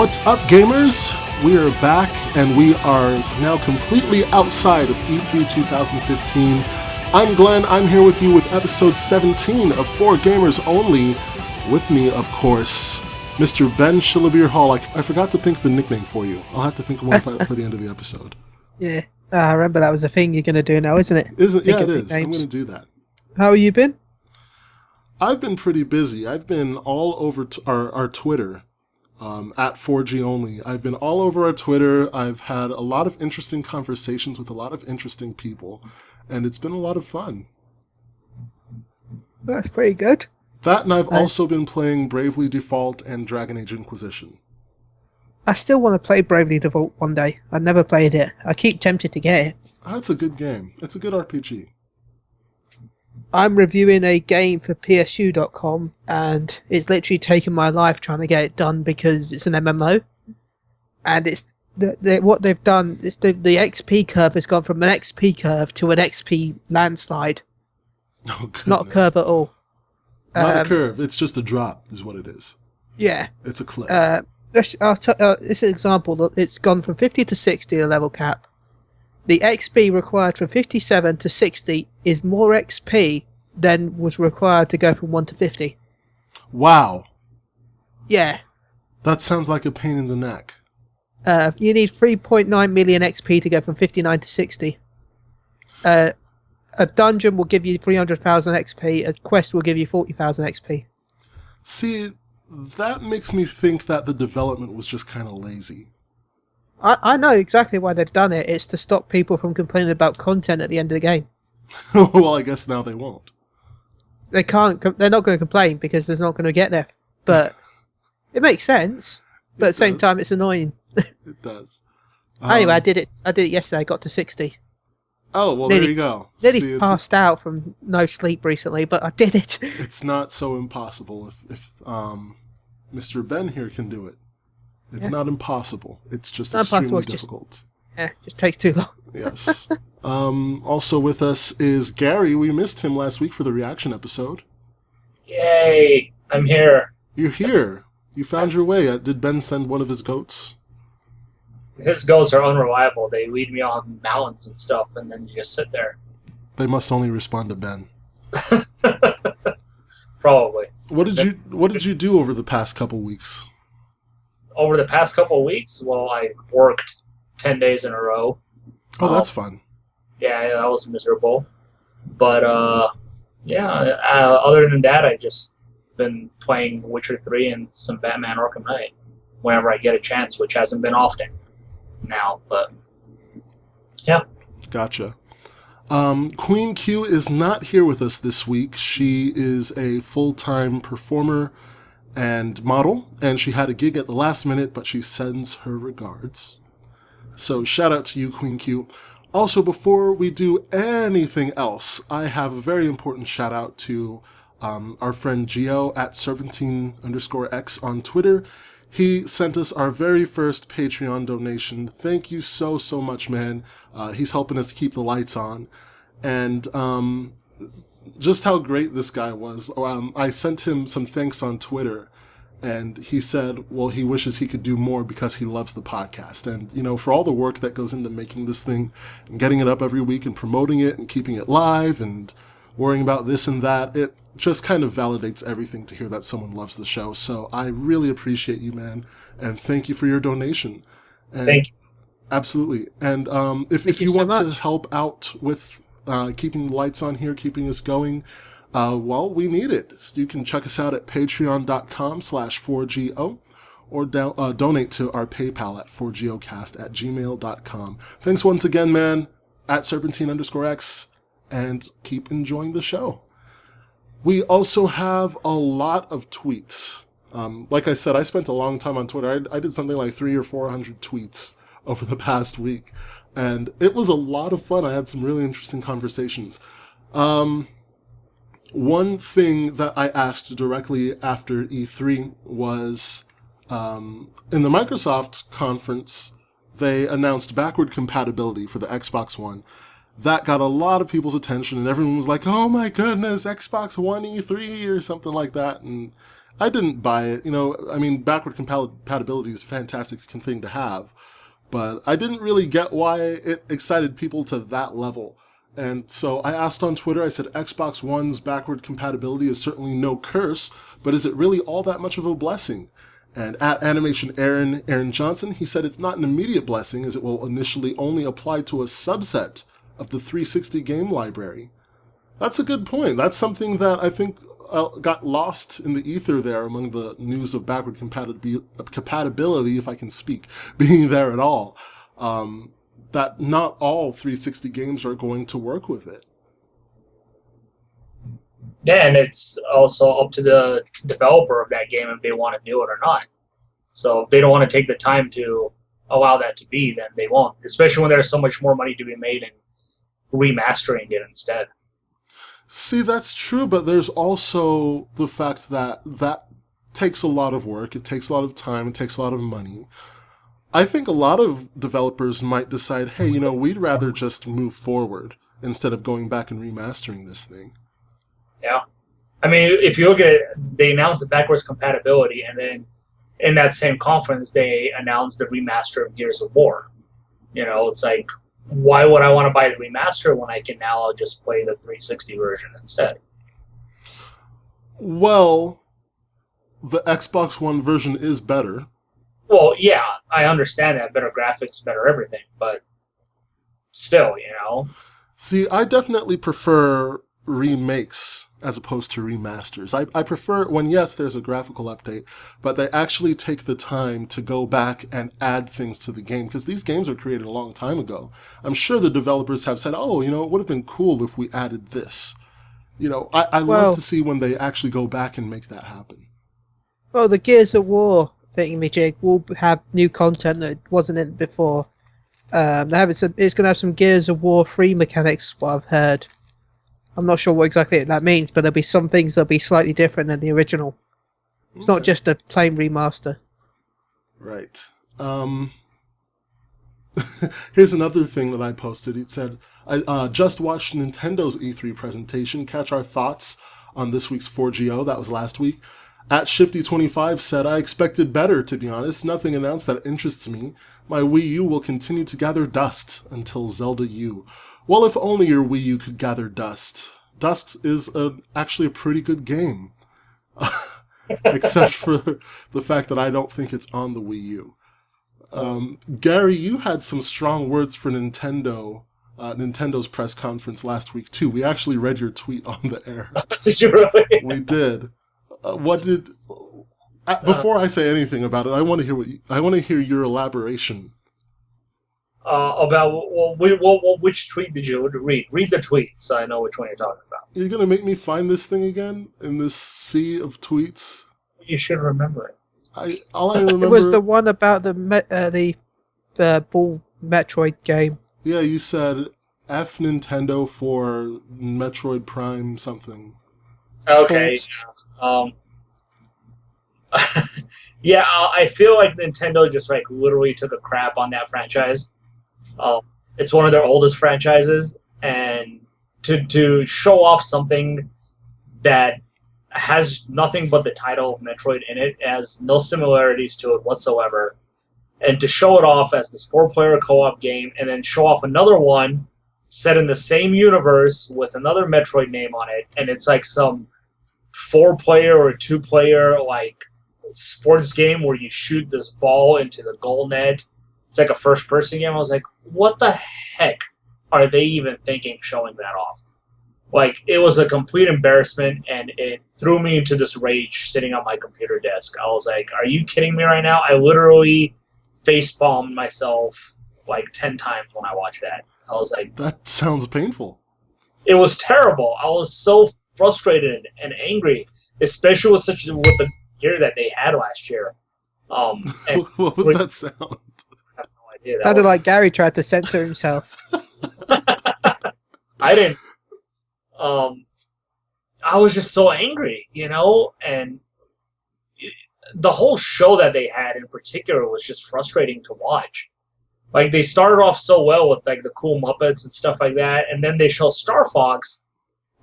What's up, gamers? We are back, and we are now completely outside of E3 2015. I'm Glenn. I'm here with you with episode 17 of 4 Gamers Only. With me, of course, Mr. Ben Shillabeer Hall. I forgot to think of a nickname for you. I'll have to think of one for the end of the episode. Yeah, I remember that was a thing you're going to do now, isn't it? Yeah, it is. I'm going to do that. How have you been? I've been pretty busy. I've been all over our Twitter. At 4G Only. I've been all over our Twitter. I've had a lot of interesting conversations with a lot of interesting people, and it's been a lot of fun. That's pretty good. That, and I've also been playing Bravely Default and Dragon Age Inquisition. I still want to play Bravely Default one day. I've never played it. I keep tempted to get it. It's a good game. It's a good RPG. I'm reviewing a game for PSU.com, and it's literally taken my life trying to get it done because it's an MMO. And it's what they've done is the XP curve has gone from an XP curve to an XP landslide. Oh, goodness. Not a curve at all. Not a curve. It's just a drop, is what it is. Yeah. It's a cliff. This is an example that it's gone from 50 to 60, the level cap. The XP required from 57 to 60 is more XP than was required to go from 1 to 50. Wow. Yeah. That sounds like a pain in the neck. You need 3.9 million XP to go from 59 to 60. A dungeon will give you 300,000 XP. A quest will give you 40,000 XP. See, that makes me think that the development was just kind of lazy. I know exactly why they've done it. It's to stop people from complaining about content at the end of the game. Well, I guess now they won't. They can't. They're not going to complain because they're not going to get there. But it makes sense. But at the same time, it's annoying. It does. Anyway, I did it yesterday. I got to 60. Oh, well, there you go. Nearly passed out from no sleep recently, but I did it. It's not so impossible if Mr. Ben here can do it. It's not impossible. It's just extremely difficult. It just takes too long. Yes. Also with us is Garri. We missed him last week for the reaction episode. Yay! I'm here. You're here. You found your way. Did Ben send one of his goats? His goats are unreliable. They lead me on mountains and stuff, and then you just sit there. They must only respond to Ben. Probably. What did you do over the past couple weeks? Over the past couple of weeks, well, I worked 10 days in a row. Oh, that's fun. Yeah, that was miserable. But, other than that, I just been playing Witcher 3 and some Batman Arkham Knight whenever I get a chance, which hasn't been often now, but yeah. Gotcha. Queen Q is not here with us this week. She is a full-time performer and model, and she had a gig at the last minute, but she sends her regards. So shout out to you, Queen Q. Also, before we do anything else, I have a very important shout out to our friend Gio at Serpentine_X on Twitter. He sent us our very first Patreon donation. Thank you so much, man. He's helping us to keep the lights on. And just how great this guy was. I sent him some thanks on Twitter, and he said, well, he wishes he could do more because he loves the podcast. And, for all the work that goes into making this thing and getting it up every week and promoting it and keeping it live and worrying about this and that, it just kind of validates everything to hear that someone loves the show. So I really appreciate you, man, and thank you for your donation. And thank you. Absolutely. And if you want to help out with keeping the lights on here, keeping us going, well, we need it. So you can check us out at patreon.com/4GO or donate to our PayPal at 4GOcast@gmail.com. Thanks once again, man, at Serpentine_X, and keep enjoying the show. We also have a lot of tweets. Like I said, I spent a long time on Twitter. I did something like 300 or 400 tweets over the past week, and it was a lot of fun. I had some really interesting conversations. One thing that I asked directly after E3 was, in the Microsoft conference, they announced backward compatibility for the Xbox One. That got a lot of people's attention, and everyone was like, oh my goodness, Xbox One E3 or something like that. And I didn't buy it. I mean, backward compatibility is a fantastic thing to have, but I didn't really get why it excited people to that level. And so I asked on Twitter, I said, Xbox One's backward compatibility is certainly no curse, but is it really all that much of a blessing? And at Animation Aaron Johnson, he said it's not an immediate blessing, as it will initially only apply to a subset of the 360 game library. That's a good point. That's something that I think got lost in the ether there among the news of backward compatibility, if I can speak, being there at all. That not all 360 games are going to work with it. Yeah, and it's also up to the developer of that game if they want to do it or not. So if they don't want to take the time to allow that to be, then they won't. Especially when there's so much more money to be made in remastering it instead. See, that's true, but there's also the fact that that takes a lot of work, it takes a lot of time, it takes a lot of money. I think a lot of developers might decide, hey, we'd rather just move forward instead of going back and remastering this thing. Yeah. I mean, if you look at it, they announced the backwards compatibility, and then in that same conference, they announced the remaster of Gears of War. It's like, why would I want to buy the remaster when I can now just play the 360 version instead? Well, the Xbox One version is better. Well, yeah, I understand that. Better graphics, better everything, but still, See, I definitely prefer remakes as opposed to remasters. I prefer when, yes, there's a graphical update, but they actually take the time to go back and add things to the game, because these games were created a long time ago. I'm sure the developers have said, oh, it would have been cool if we added this. I love to see when they actually go back and make that happen. Well, the Gears of War thingamajig will have new content that wasn't in it before. It's going to have some Gears of War 3 mechanics, what I've heard. I'm not sure what exactly that means, but there'll be some things that'll be slightly different than the original. It's not just a plain remaster. Right. Here's another thing that I posted. It said, I just watched Nintendo's E3 presentation. Catch our thoughts on this week's 4GO. That was last week. At Shifty25 said, I expected better, to be honest. Nothing announced that interests me. My Wii U will continue to gather dust until Zelda U. Well, if only your Wii U could gather dust. Dust is actually a pretty good game. Except for the fact that I don't think it's on the Wii U. Garri, you had some strong words for Nintendo's press conference last week, too. We actually read your tweet on the air. Did you really? We did. Before I say anything about it, I want to hear your elaboration. About which tweet did you read? Read the tweet so I know which one you're talking about. You're gonna make me find this thing again in this sea of tweets? You should remember it. All I remember. It was the one about the Ball Metroid game. Yeah, you said F Nintendo for Metroid Prime something. Okay. Yeah, I feel like Nintendo just literally took a crap on that franchise. It's one of their oldest franchises, and to show off something that has nothing but the title of Metroid in it, has no similarities to it whatsoever, and to show it off as this 4-player co-op game, and then show off another one set in the same universe with another Metroid name on it, and it's like some 4-player or 2-player sports game where you shoot this ball into the goal net. It's like a first-person game. I was like, what the heck are they even thinking showing that off? It was a complete embarrassment, and it threw me into this rage sitting on my computer desk. I was like, are you kidding me right now? I literally face-palmed myself 10 times when I watched that. I was like... That sounds painful. It was terrible. I was so frustrated and angry, especially with the year that they had last year. What was that sound? I have no idea. Sounded like Garri tried to censor himself. I didn't. I was just so angry, and the whole show that they had in particular was just frustrating to watch. They started off so well with the cool Muppets and stuff like that, and then they show Star Fox,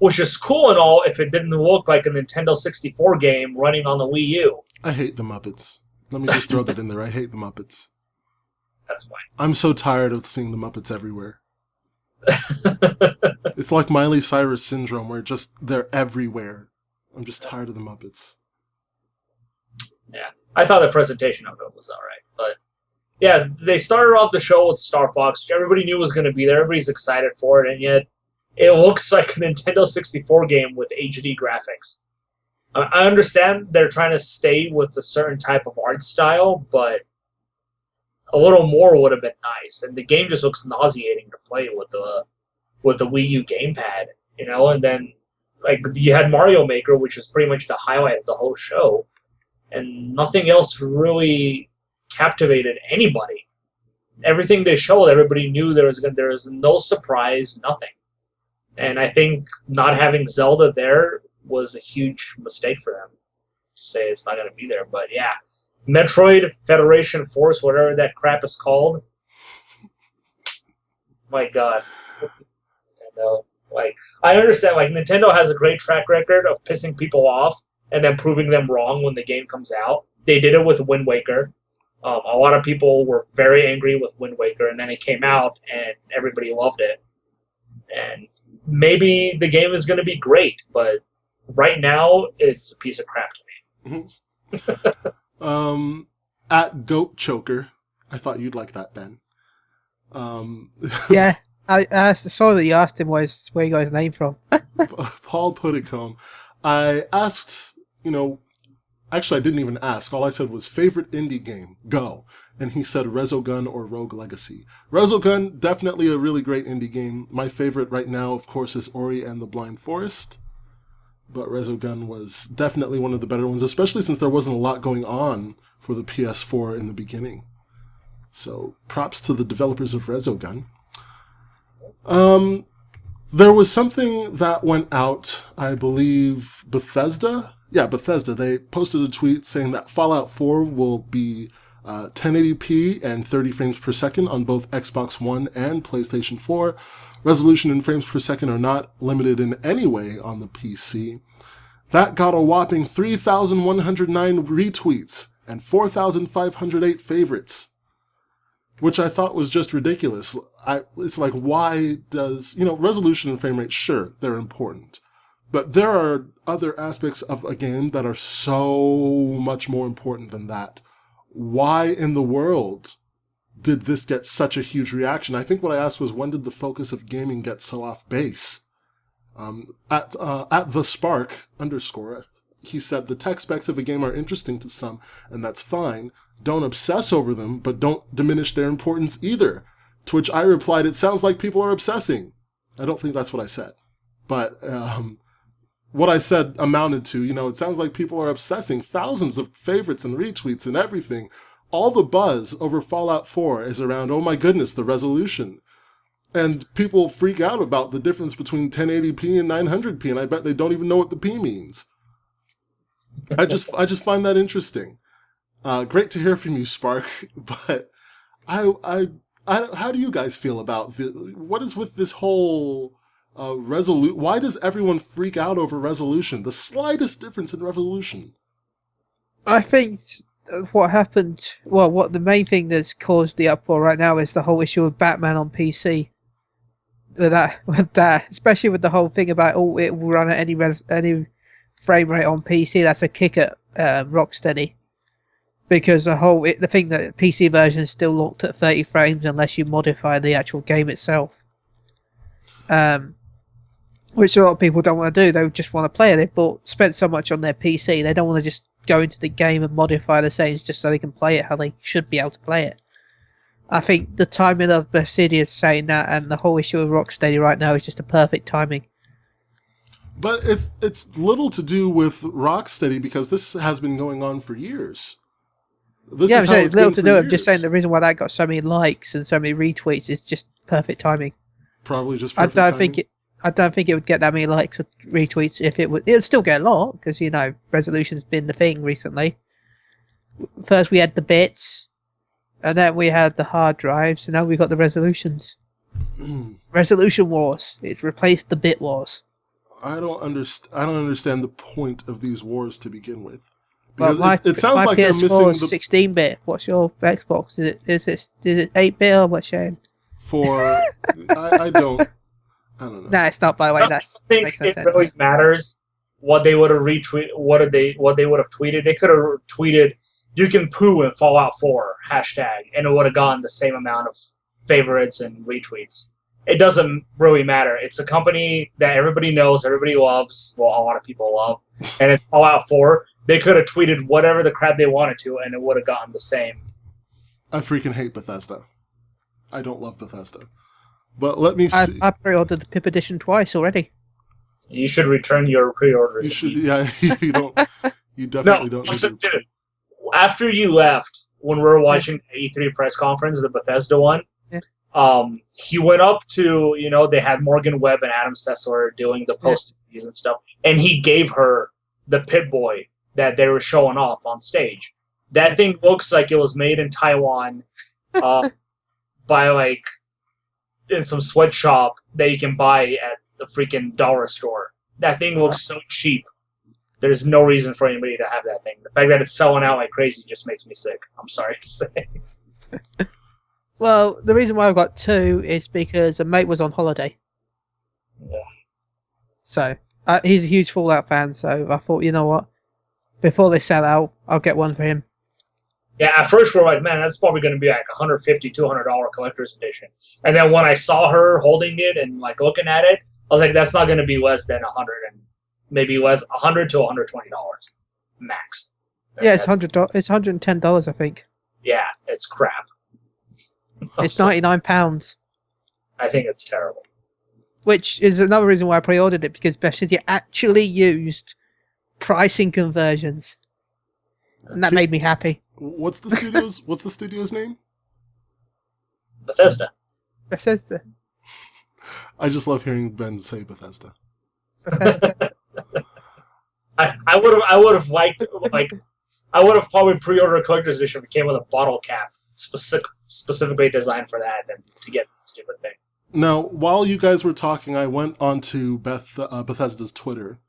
which is cool and all if it didn't look like a Nintendo 64 game running on the Wii U. I hate the Muppets. Let me just throw that in there. I hate the Muppets. That's fine. I'm so tired of seeing the Muppets everywhere. It's like Miley Cyrus syndrome, where they're everywhere. I'm just tired of the Muppets. Yeah, I thought the presentation of it was alright, but yeah, they started off the show with Star Fox. Everybody knew it was going to be there. Everybody's excited for it, and yet it looks like a Nintendo 64 game with HD graphics. I understand they're trying to stay with a certain type of art style, but a little more would have been nice. And the game just looks nauseating to play with the Wii U gamepad, you know. And then like you had Mario Maker, which is pretty much the highlight of the whole show, and nothing else really captivated anybody. Everything they showed, everybody knew there was no surprise, nothing. And I think not having Zelda there was a huge mistake for them. To say it's not going to be there, but yeah. Metroid Federation Force, whatever that crap is called. My God. Nintendo. Like, I understand, like, Nintendo has a great track record of pissing people off and then proving them wrong when the game comes out. They did it with Wind Waker. A lot of people were very angry with Wind Waker, and then it came out and everybody loved it. And maybe the game is going to be great, but right now it's a piece of crap to me. At Goat Choker, I thought you'd like that, Ben. Yeah, I saw that you asked him where he got his name from. Paul Puddicombe. I asked, actually I didn't even ask. All I said was favorite indie game, go. And he said Resogun or Rogue Legacy. Resogun, definitely a really great indie game. My favorite right now, of course, is Ori and the Blind Forest. But Resogun was definitely one of the better ones, especially since there wasn't a lot going on for the PS4 in the beginning. So, props to the developers of Resogun. There was something that went out, I believe, Bethesda? Yeah, Bethesda. They posted a tweet saying that Fallout 4 will be 1080p and 30 frames per second on both Xbox One and PlayStation 4. Resolution and frames per second are not limited in any way on the PC. That got a whopping 3,109 retweets and 4,508 favorites, which I thought was just ridiculous. It's like, why does, resolution and frame rate, sure, they're important. But there are other aspects of a game that are so much more important than that. Why in the world did this get such a huge reaction? I think what I asked was, when did the focus of gaming get so off base? At the Spark _ he said the tech specs of a game are interesting to some, and that's fine. Don't obsess over them, but don't diminish their importance either. To which I replied, it sounds like people are obsessing. I don't think that's what I said. But what I said amounted to, it sounds like people are obsessing. Thousands of favorites and retweets and everything. All the buzz over Fallout 4 is around, oh my goodness, the resolution. And people freak out about the difference between 1080p and 900p, and I bet they don't even know what the P means. I just find that interesting. Great to hear from you, Spark, but I how do you guys feel about what is with this whole resolution? Why does everyone freak out over resolution? The slightest difference in resolution. I think what happened, what the main thing that's caused the uproar right now is the whole issue of Batman on PC. With that, especially with the whole thing about it will run at any frame rate on PC. That's a kick at Rocksteady, because the thing that PC version is still locked at 30 frames unless you modify the actual game itself. Which a lot of people don't want to do. They just want to play it. They've spent so much on their PC, they don't want to just go into the game and modify the settings just so they can play it how they should be able to play it. I think the timing of Obsidian saying that and the whole issue of Rocksteady right now is just a perfect timing. But it's little to do with Rocksteady, because this has been going on for years. It's little to do. I'm just saying the reason why that got so many likes and so many retweets is just perfect timing. Probably just perfect timing. I don't think it would get that many likes or retweets if it would. It would still get a lot, because, resolution's been the thing recently. First we had the bits, and then we had the hard drives, and now we've got the resolutions. Resolution wars. It's replaced the bit wars. I don't understand the point of these wars to begin with. Well, Because it sounds like they're PS4 missing is 16-bit. What's your Xbox? Is it 8-bit or what's your? I don't know. No, it's not. By the way, I that's think makes no it sense. really matters what they would have retweeted. What they would have tweeted. They could have tweeted, "You can poo in Fallout 4 hashtag," and it would have gotten the same amount of favorites and retweets. It doesn't really matter. It's a company that everybody knows, everybody loves. Well, a lot of people love, and it's Fallout 4. They could have tweeted whatever the crap they wanted to, and it would have gotten the same. I freaking hate Bethesda. I don't love Bethesda. But let me see. I pre-ordered the PIP edition twice already. You should return your pre-orders. You should, yeah. You don't. You definitely don't. Need to. Dude, after you left, when we were watching the E3 press conference, the Bethesda one, he went up to, they had Morgan Webb and Adam Sessler doing the post interviews and stuff, and he gave her the Pip-Boy that they were showing off on stage. That thing looks like it was made in Taiwan by in some sweatshop that you can buy at the freaking dollar store. That thing looks so cheap. There's no reason for anybody to have that thing. The fact that it's selling out like crazy just makes me sick. I'm sorry to say. Well, the reason why I've got two is because a mate was on holiday. Yeah. So, he's a huge Fallout fan, so I thought, you know what? Before they sell out, I'll get one for him. Yeah, at first we're like, man, that's probably going to be like $150, $200 collector's edition. And then when I saw her holding it and looking at it, I was like, that's not going to be less than $100 and maybe less $100 to $120 max. Yeah, it's $100. It's $110, I think. Yeah, it's crap. It's £99. I think it's terrible. Which is another reason why I pre-ordered it, because Best City actually used pricing conversions, and that made me happy. What's the studio's name? Bethesda. Bethesda. I just love hearing Ben say Bethesda. I would have liked I would have probably pre-ordered a collector's edition if it came with a bottle cap specifically designed for that and to get that stupid thing. Now, while you guys were talking, I went onto Bethesda's Twitter,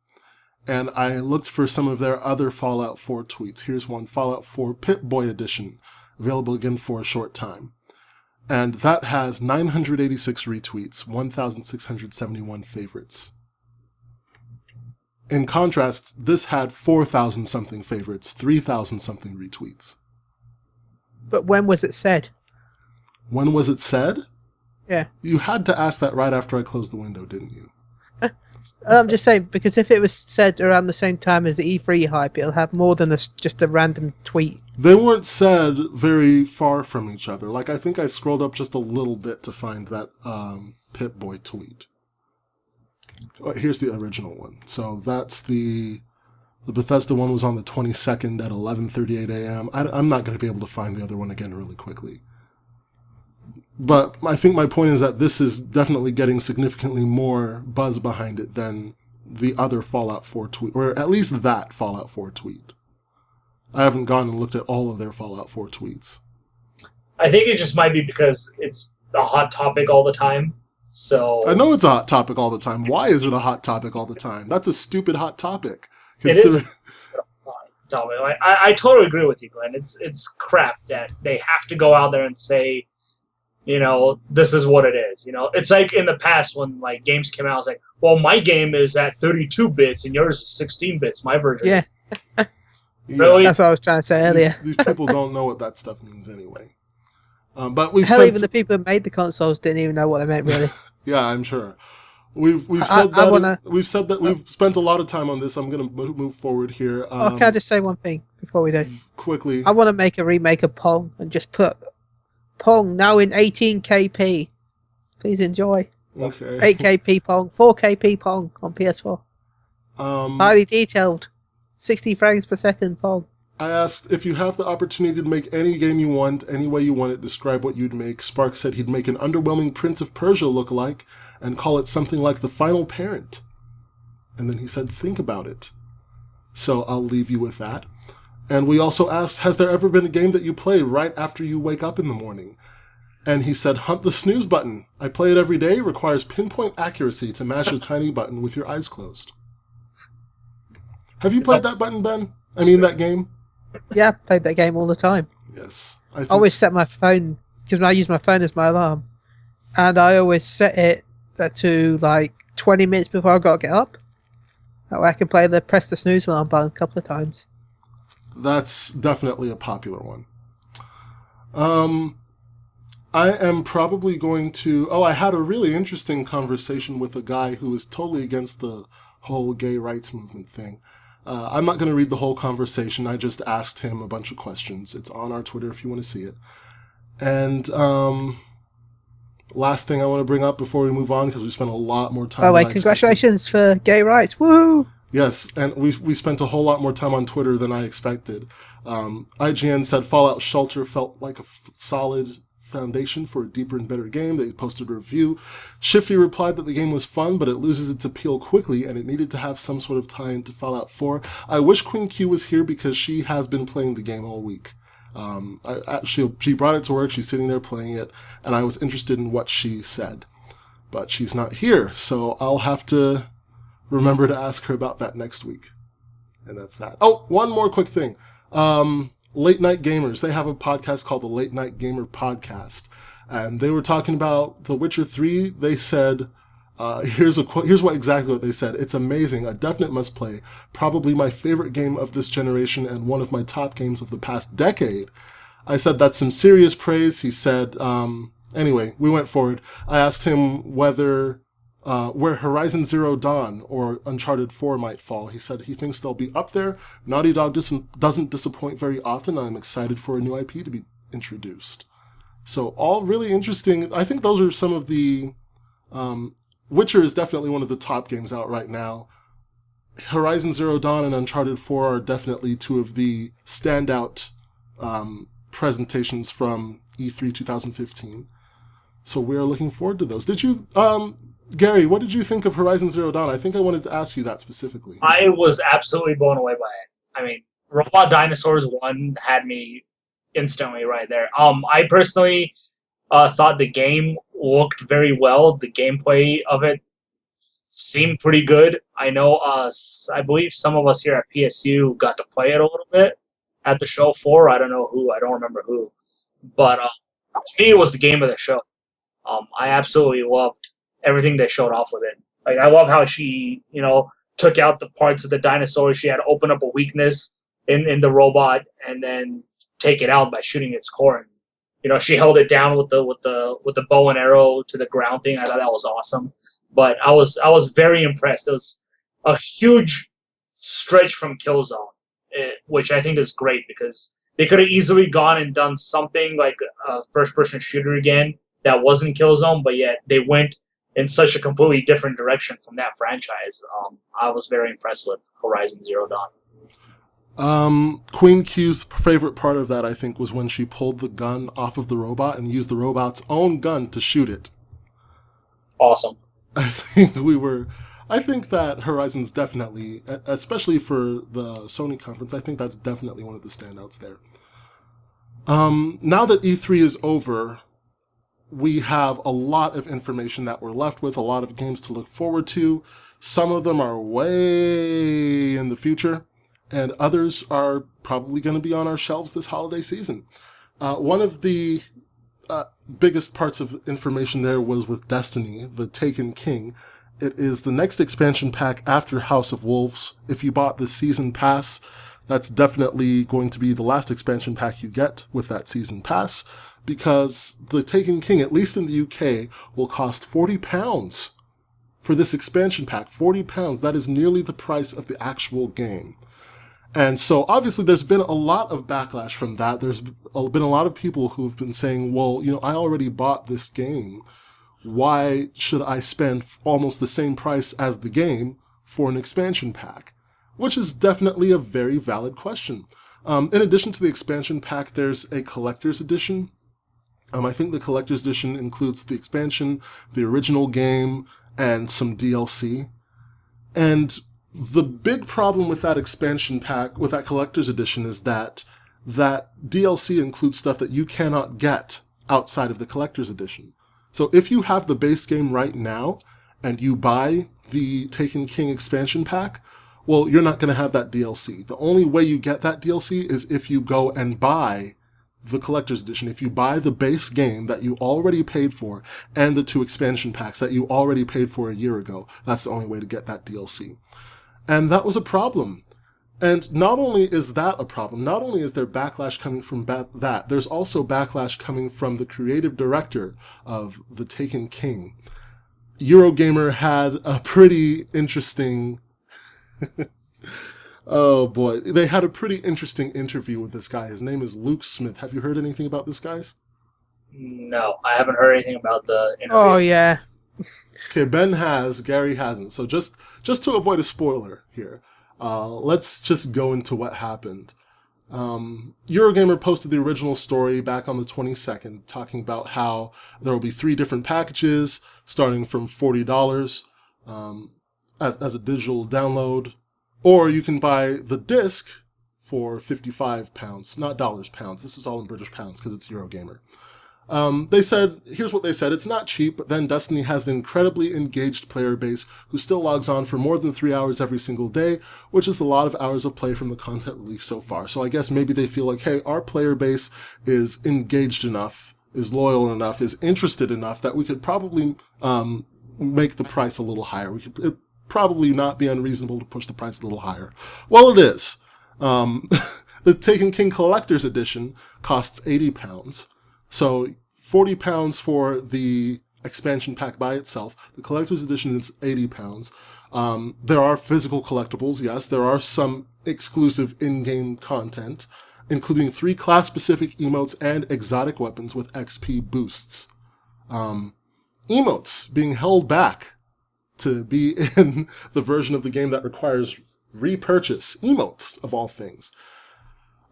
and I looked for some of their other Fallout 4 tweets. Here's one, Fallout 4 Pip-Boy Edition, available again for a short time. And that has 986 retweets, 1,671 favorites. In contrast, this had 4,000-something favorites, 3,000-something retweets. But when was it said? When was it said? Yeah. You had to ask that right after I closed the window, didn't you? I'm just saying, because if it was said around the same time as the E3 hype, it'll have more than just a random tweet. They weren't said very far from each other. I think I scrolled up just a little bit to find that Pip-Boy tweet. Here's the original one. So that's the Bethesda one was on the 22nd at 11:38 a.m. I'm not going to be able to find the other one again really quickly. But I think my point is that this is definitely getting significantly more buzz behind it than the other Fallout 4 tweet, or at least that Fallout 4 tweet. I haven't gone and looked at all of their Fallout 4 tweets. I think it just might be because it's a hot topic all the time. So I know it's a hot topic all the time. Why is it a hot topic all the time? That's a stupid hot topic. It is a hot topic. I totally agree with you, Glenn. It's crap that they have to go out there and say, this is what it is. It's like in the past when games came out, I was like, well, my game is at 32 bits and yours is 16 bits, my version. Yeah. Really? That's what I was trying to say earlier. These people don't know what that stuff means anyway. But we've even the people who made the consoles didn't even know what they meant, really. Yeah, I'm sure. We've said that. We've said that we've spent a lot of time on this. I'm going to move forward here. Can I just say one thing before we do? Quickly. I want to make a remake of Pong and just put Pong now in 18kp. Please enjoy. Okay. 8kp Pong, 4kp Pong on PS4. Highly detailed, 60 frames per second Pong. I asked, if you have the opportunity to make any game you want, any way you want it, describe what you'd make. Spark said he'd make an underwhelming Prince of Persia lookalike and call it something like The Final Parent. And then he said, think about it. So I'll leave you with that. And we also asked, has there ever been a game that you play right after you wake up in the morning? And he said, hunt the snooze button. I play it every day. Requires pinpoint accuracy to mash a tiny button with your eyes closed. Have you played that button, Ben? I mean, that game? Yeah, I played that game all the time. Yes. I always set my phone, because I use my phone as my alarm, and I always set it to like 20 minutes before I got to get up. That way I can press the snooze alarm button a couple of times. That's definitely a popular one. I am probably going to... Oh, I had a really interesting conversation with a guy who is totally against the whole gay rights movement thing. I'm not going to read the whole conversation. I just asked him a bunch of questions. It's on our Twitter if you want to see it. And last thing I want to bring up before we move on, because we spent a lot more time... Oh, wait, congratulations for gay rights. Woo! Yes, and we spent a whole lot more time on Twitter than I expected. IGN said Fallout Shelter felt like a solid foundation for a deeper and better game. They posted a review. Shifty replied that the game was fun, but it loses its appeal quickly, and it needed to have some sort of tie into Fallout 4. I wish Queen Q was here because she has been playing the game all week. She brought it to work, she's sitting there playing it, and I was interested in what she said. But she's not here, so I'll have to remember to ask her about that next week. And that's that. Oh, one more quick thing. Late Night Gamers, they have a podcast called the Late Night Gamer Podcast. And they were talking about The Witcher 3. They said, here's exactly what they said. It's amazing, a definite must play. Probably my favorite game of this generation and one of my top games of the past decade. I said that's some serious praise. He said, anyway, we went forward. I asked him where Horizon Zero Dawn or Uncharted 4 might fall. He said he thinks they'll be up there. Naughty Dog doesn't disappoint very often, and I'm excited for a new IP to be introduced. So all really interesting. I think those are some of the... Witcher is definitely one of the top games out right now. Horizon Zero Dawn and Uncharted 4 are definitely two of the standout presentations from E3 2015. So we're looking forward to those. Did you... Garri, what did you think of Horizon Zero Dawn? I think I wanted to ask you that specifically. I was absolutely blown away by it. I mean, Robot Dinosaurs 1 had me instantly right there. I personally thought the game looked very well. The gameplay of it seemed pretty good. I know I believe some of us here at PSU got to play it a little bit at the show floor. I don't know who. I don't remember who. But to me, it was the game of the show. I absolutely loved everything they showed off with it. Like, I love how she, took out the parts of the dinosaur. She had to open up a weakness in the robot and then take it out by shooting its core. And, she held it down with the bow and arrow to the ground thing. I thought that was awesome. But I was very impressed. It was a huge stretch from Killzone, which I think is great because they could have easily gone and done something like a first-person shooter again that wasn't Killzone, but yet they went in such a completely different direction from that franchise. I was very impressed with Horizon Zero Dawn. Queen Q's favorite part of that, I think, was when she pulled the gun off of the robot and used the robot's own gun to shoot it. Awesome. I think that Horizon's definitely, especially for the Sony conference, I think that's definitely one of the standouts there. Now that E3 is over, we have a lot of information that we're left with, a lot of games to look forward to. Some of them are way in the future, and others are probably going to be on our shelves this holiday season. One of the biggest parts of information there was with Destiny, the Taken King. It is the next expansion pack after House of Wolves. If you bought the season pass, that's definitely going to be the last expansion pack you get with that season pass, because the Taken King, at least in the UK, will cost £40 for this expansion pack. £40, that is nearly the price of the actual game. And so, obviously, there's been a lot of backlash from that. There's been a lot of people who've been saying, well, I already bought this game. Why should I spend almost the same price as the game for an expansion pack? Which is definitely a very valid question. In addition to the expansion pack, there's a collector's edition. I think the collector's edition includes the expansion, the original game, and some DLC. And the big problem with that expansion pack, with that collector's edition, is that DLC includes stuff that you cannot get outside of the collector's edition. So if you have the base game right now and you buy the Taken King expansion pack, well, you're not going to have that DLC. The only way you get that DLC is if you go and buy the collector's edition. If you buy the base game that you already paid for and the 2 expansion packs that you already paid for a year ago, that's the only way to get that DLC. And that was a problem. And not only is that a problem, not only is there backlash coming from that, there's also backlash coming from the creative director of The Taken King. Eurogamer had a pretty interesting... Oh boy, they had a pretty interesting interview with this guy. His name is Luke Smith. Have you heard anything about this, guys? No, I haven't heard anything about the interview. Oh yeah. Okay, Ben has, Garri hasn't. So just to avoid a spoiler here, let's just go into what happened. Eurogamer posted the original story back on the 22nd, talking about how there will be 3 different packages, starting from $40 as a digital download. Or you can buy the disc for £55, not dollars, pounds. This is all in British pounds because it's Eurogamer. They said, here's what they said, it's not cheap, but then Destiny has an incredibly engaged player base who still logs on for more than 3 hours every single day, which is a lot of hours of play from the content released so far. So I guess maybe they feel like, hey, our player base is engaged enough, is loyal enough, is interested enough that we could probably make the price a little higher. It'd probably not be unreasonable to push the price a little higher. Well, it is. The Taken King Collector's Edition costs £80. So £40 for the expansion pack by itself. The Collector's Edition is £80. There are physical collectibles, yes. There are some exclusive in-game content, including 3 class-specific emotes and exotic weapons with XP boosts. Emotes being held back to be in the version of the game that requires repurchase. Emotes, of all things.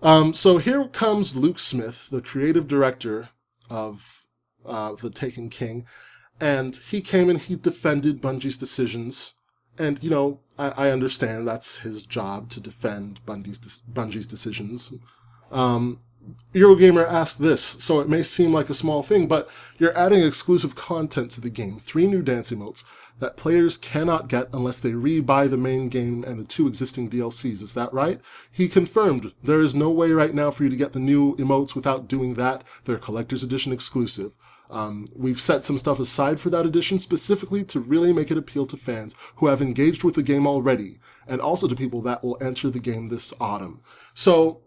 So here comes Luke Smith, the creative director of The Taken King, and he came and he defended Bungie's decisions. And, you know, I understand that's his job to defend Bungie's decisions. Eurogamer asked this, so it may seem like a small thing, but you're adding exclusive content to the game, 3 new dance emotes that players cannot get unless they re-buy the main game and the 2 existing DLCs, is that right? He confirmed there is no way right now for you to get the new emotes without doing that. They're Collector's Edition exclusive. We've set some stuff aside for that edition specifically to really make it appeal to fans who have engaged with the game already, and also to people that will enter the game this autumn. So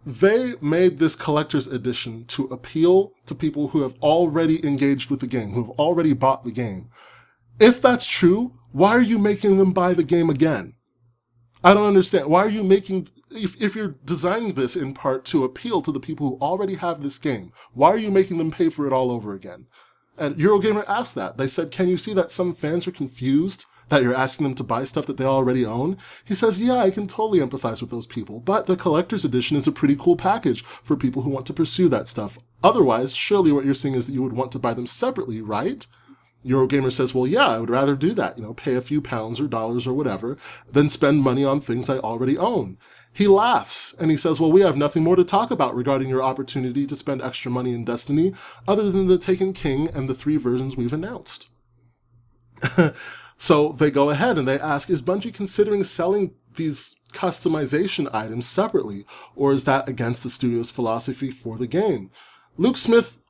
they made this collector's edition to appeal to people who have already engaged with the game, who have already bought the game. If that's true, why are you making them buy the game again? I don't understand. Why are you making... If you're designing this in part to appeal to the people who already have this game, why are you making them pay for it all over again? And Eurogamer asked that. They said, can you see that some fans are confused that you're asking them to buy stuff that they already own? He says, yeah, I can totally empathize with those people, but the collector's edition is a pretty cool package for people who want to pursue that stuff. Otherwise, surely what you're saying is that you would want to buy them separately, right? Eurogamer says, well, yeah, I would rather do that, pay a few pounds or dollars or whatever, than spend money on things I already own. He laughs, and he says, well, we have nothing more to talk about regarding your opportunity to spend extra money in Destiny, other than the Taken King and the 3 versions we've announced. So they go ahead and they ask, is Bungie considering selling these customization items separately, or is that against the studio's philosophy for the game? Luke Smith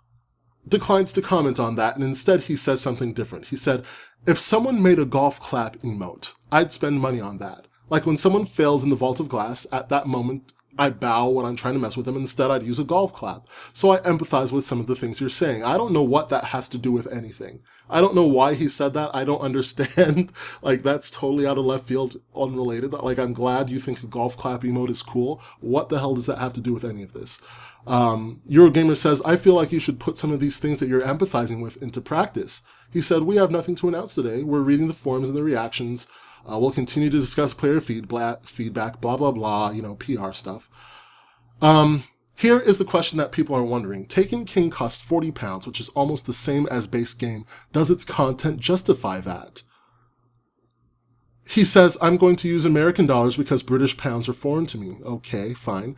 declines to comment on that, and instead he says something different. He said, if someone made a golf clap emote, I'd spend money on that. Like when someone fails in the Vault of Glass, at that moment, I bow when I'm trying to mess with them. Instead, I'd use a golf clap. So I empathize with some of the things you're saying. I don't know what that has to do with anything. I don't know why he said that. I don't understand. That's totally out of left field, unrelated. I'm glad you think a golf clap emote is cool. What the hell does that have to do with any of this? Eurogamer says, I feel like you should put some of these things that you're empathizing with into practice. He said, we have nothing to announce today. We're reading the forums and the reactions. We'll continue to discuss player feedback, blah, blah, blah, PR stuff. Here is the question that people are wondering. Taken King costs £40, which is almost the same as base game. Does its content justify that? He says, I'm going to use American dollars because British pounds are foreign to me. Okay, fine.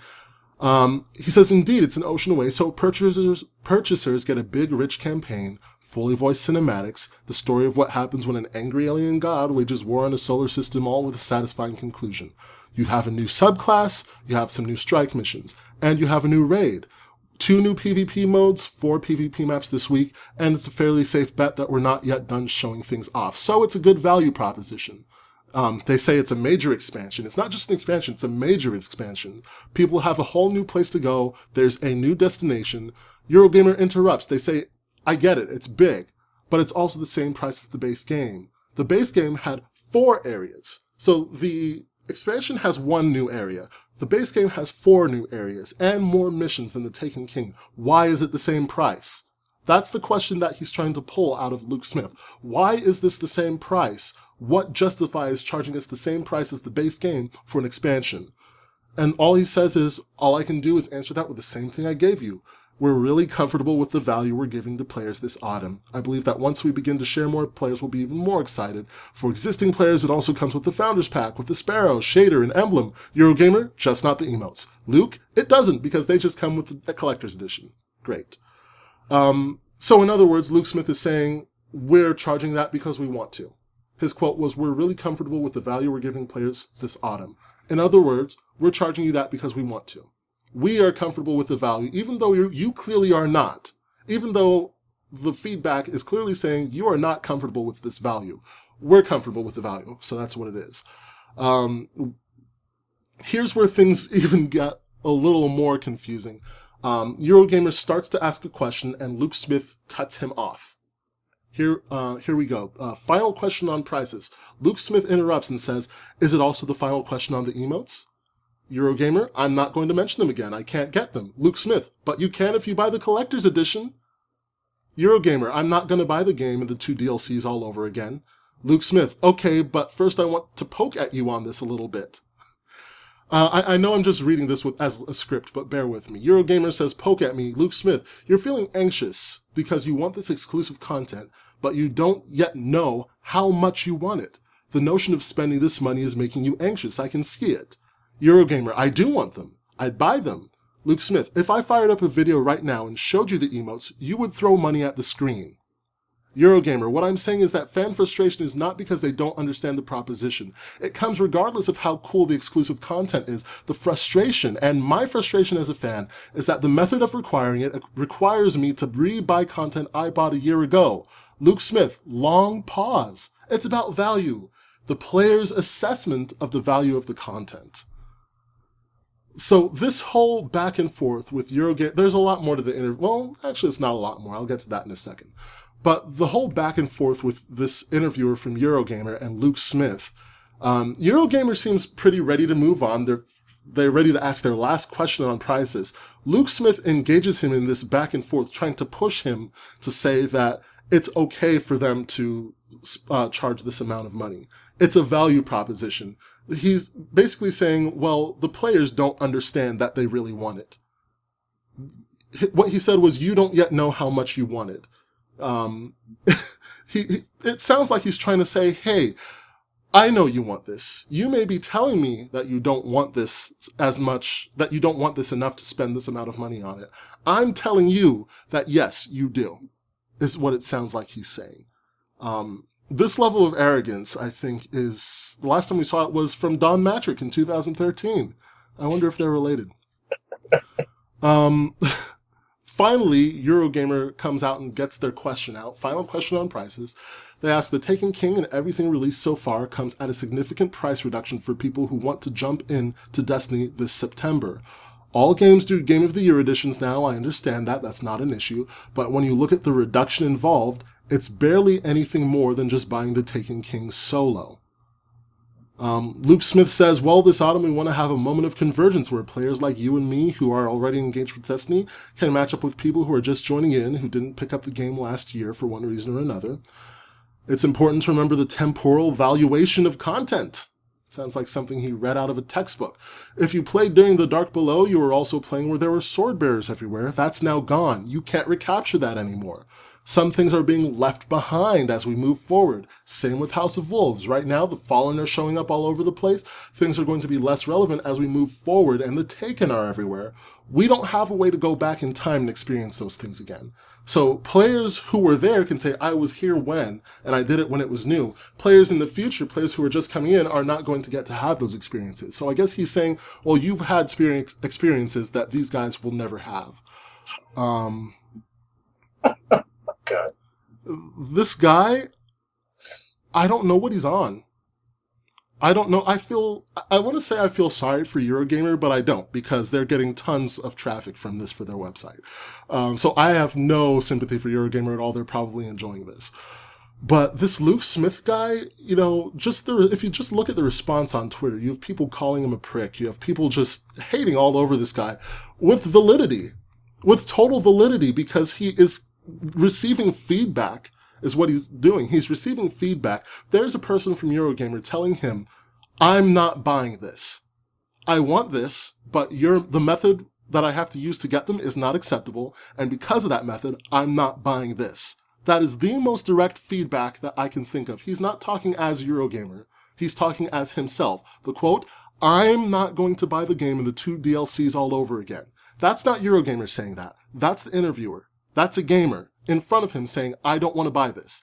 He says, indeed, it's an ocean away, so purchasers get a big, rich campaign, fully voiced cinematics, the story of what happens when an angry alien god wages war on a solar system, all with a satisfying conclusion. You have a new subclass, you have some new strike missions, and you have a new raid. 2 new PvP modes, 4 PvP maps this week, and it's a fairly safe bet that we're not yet done showing things off. So it's a good value proposition. They say it's a major expansion. It's not just an expansion, it's a major expansion. People have a whole new place to go. There's a new destination. Eurogamer interrupts. They say, I get it, it's big, but it's also the same price as the base game. The base game had 4 areas. So the expansion has 1 new area. The base game has 4 new areas and more missions than the Taken King. Why is it the same price? That's the question that he's trying to pull out of Luke Smith. Why is this the same price? What justifies charging us the same price as the base game for an expansion? And all he says is, all I can do is answer that with the same thing I gave you. We're really comfortable with the value we're giving to players this autumn. I believe that once we begin to share more, players will be even more excited. For existing players, it also comes with the Founders Pack, with the Sparrow, Shader, and Emblem. Eurogamer, just not the emotes. Luke, it doesn't, because they just come with the Collector's Edition. Great. So in other words, Luke Smith is saying, we're charging that because we want to. His quote was, we're really comfortable with the value we're giving players this autumn. In other words, we're charging you that because we want to. We are comfortable with the value, even though you clearly are not. Even though the feedback is clearly saying you are not comfortable with this value. We're comfortable with the value, so that's what it is. Here's where things even get a little more confusing. Eurogamer starts to ask a question, and Luke Smith cuts him off. Here we go. Final question on prices. Luke Smith interrupts and says, is it also the final question on the emotes? Eurogamer, I'm not going to mention them again. I can't get them. Luke Smith, but you can if you buy the Collector's Edition. Eurogamer, I'm not going to buy the game and the 2 DLCs all over again. Luke Smith, okay, but first I want to poke at you on this a little bit. I know I'm just reading this as a script, but bear with me. Eurogamer says, poke at me. Luke Smith, you're feeling anxious because you want this exclusive content, but you don't yet know how much you want it. The notion of spending this money is making you anxious. I can see it. Eurogamer, I do want them. I'd buy them. Luke Smith, if I fired up a video right now and showed you the emotes, you would throw money at the screen. Eurogamer, what I'm saying is that fan frustration is not because they don't understand the proposition. It comes regardless of how cool the exclusive content is. The frustration, and my frustration as a fan, is that the method of requiring it requires me to re-buy content I bought a year ago. Luke Smith, long pause. It's about value. The player's assessment of the value of the content. So this whole back and forth with Eurogamer, there's a lot more to the interview. Well, actually, it's not a lot more. I'll get to that in a second. But the whole back and forth with this interviewer from Eurogamer and Luke Smith, Eurogamer seems pretty ready to move on. They're ready to ask their last question on prices. Luke Smith engages him in this back and forth, trying to push him to say that it's okay for them to charge this amount of money. It's a value proposition. He's basically saying, well, the players don't understand that they really want it. What he said was, you don't yet know how much you want it. It sounds like he's trying to say, hey, I know you want this. You may be telling me that you don't want this as much, that you don't want this enough to spend this amount of money on it. I'm telling you that yes, you do, is what it sounds like he's saying. This level of arrogance, I think, is... The last time we saw it was from Don Matrick in 2013. I wonder if they're related. Finally, Eurogamer comes out and gets their question out. Final question on prices. They ask, the Taken King and everything released so far comes at a significant price reduction for people who want to jump in to Destiny this September. All games do Game of the Year editions now. I understand that. That's not an issue. But when you look at the reduction involved, it's barely anything more than just buying the Taken King solo. Luke Smith says, well, this autumn we want to have a moment of convergence where players like you and me who are already engaged with Destiny can match up with people who are just joining in, who didn't pick up the game last year for one reason or another. It's important to remember the temporal valuation of content. Sounds like something he read out of a textbook. If you played during the Dark Below, you were also playing where there were sword bearers everywhere. That's now gone. You can't recapture that anymore. Some things are being left behind as we move forward. Same with House of Wolves. Right now, the Fallen are showing up all over the place. Things are going to be less relevant as we move forward, and the Taken are everywhere. We don't have a way to go back in time and experience those things again. So players who were there can say, I was here when, and I did it when it was new. Players in the future, players who are just coming in, are not going to get to have those experiences. So I guess he's saying, well, you've had experiences that these guys will never have. God. This guy, I don't know what he's on. I don't know. I want to say I feel sorry for Eurogamer, but I don't, because they're getting tons of traffic from this for their website. So I have no sympathy for Eurogamer at all. They're probably enjoying this. But this Luke Smith guy, you know, if you just look at the response on Twitter, you have people calling him a prick. You have people just hating all over this guy with validity, with total validity, because he is receiving feedback is what he's doing. He's receiving feedback. There's a person from Eurogamer telling him, I'm not buying this. I want this, but the method that I have to use to get them is not acceptable, and because of that method, I'm not buying this. That is the most direct feedback that I can think of. He's not talking as Eurogamer. He's talking as himself. The quote, I'm not going to buy the game and the 2 DLCs all over again. That's not Eurogamer saying that. That's the interviewer. That's a gamer in front of him saying, I don't want to buy this.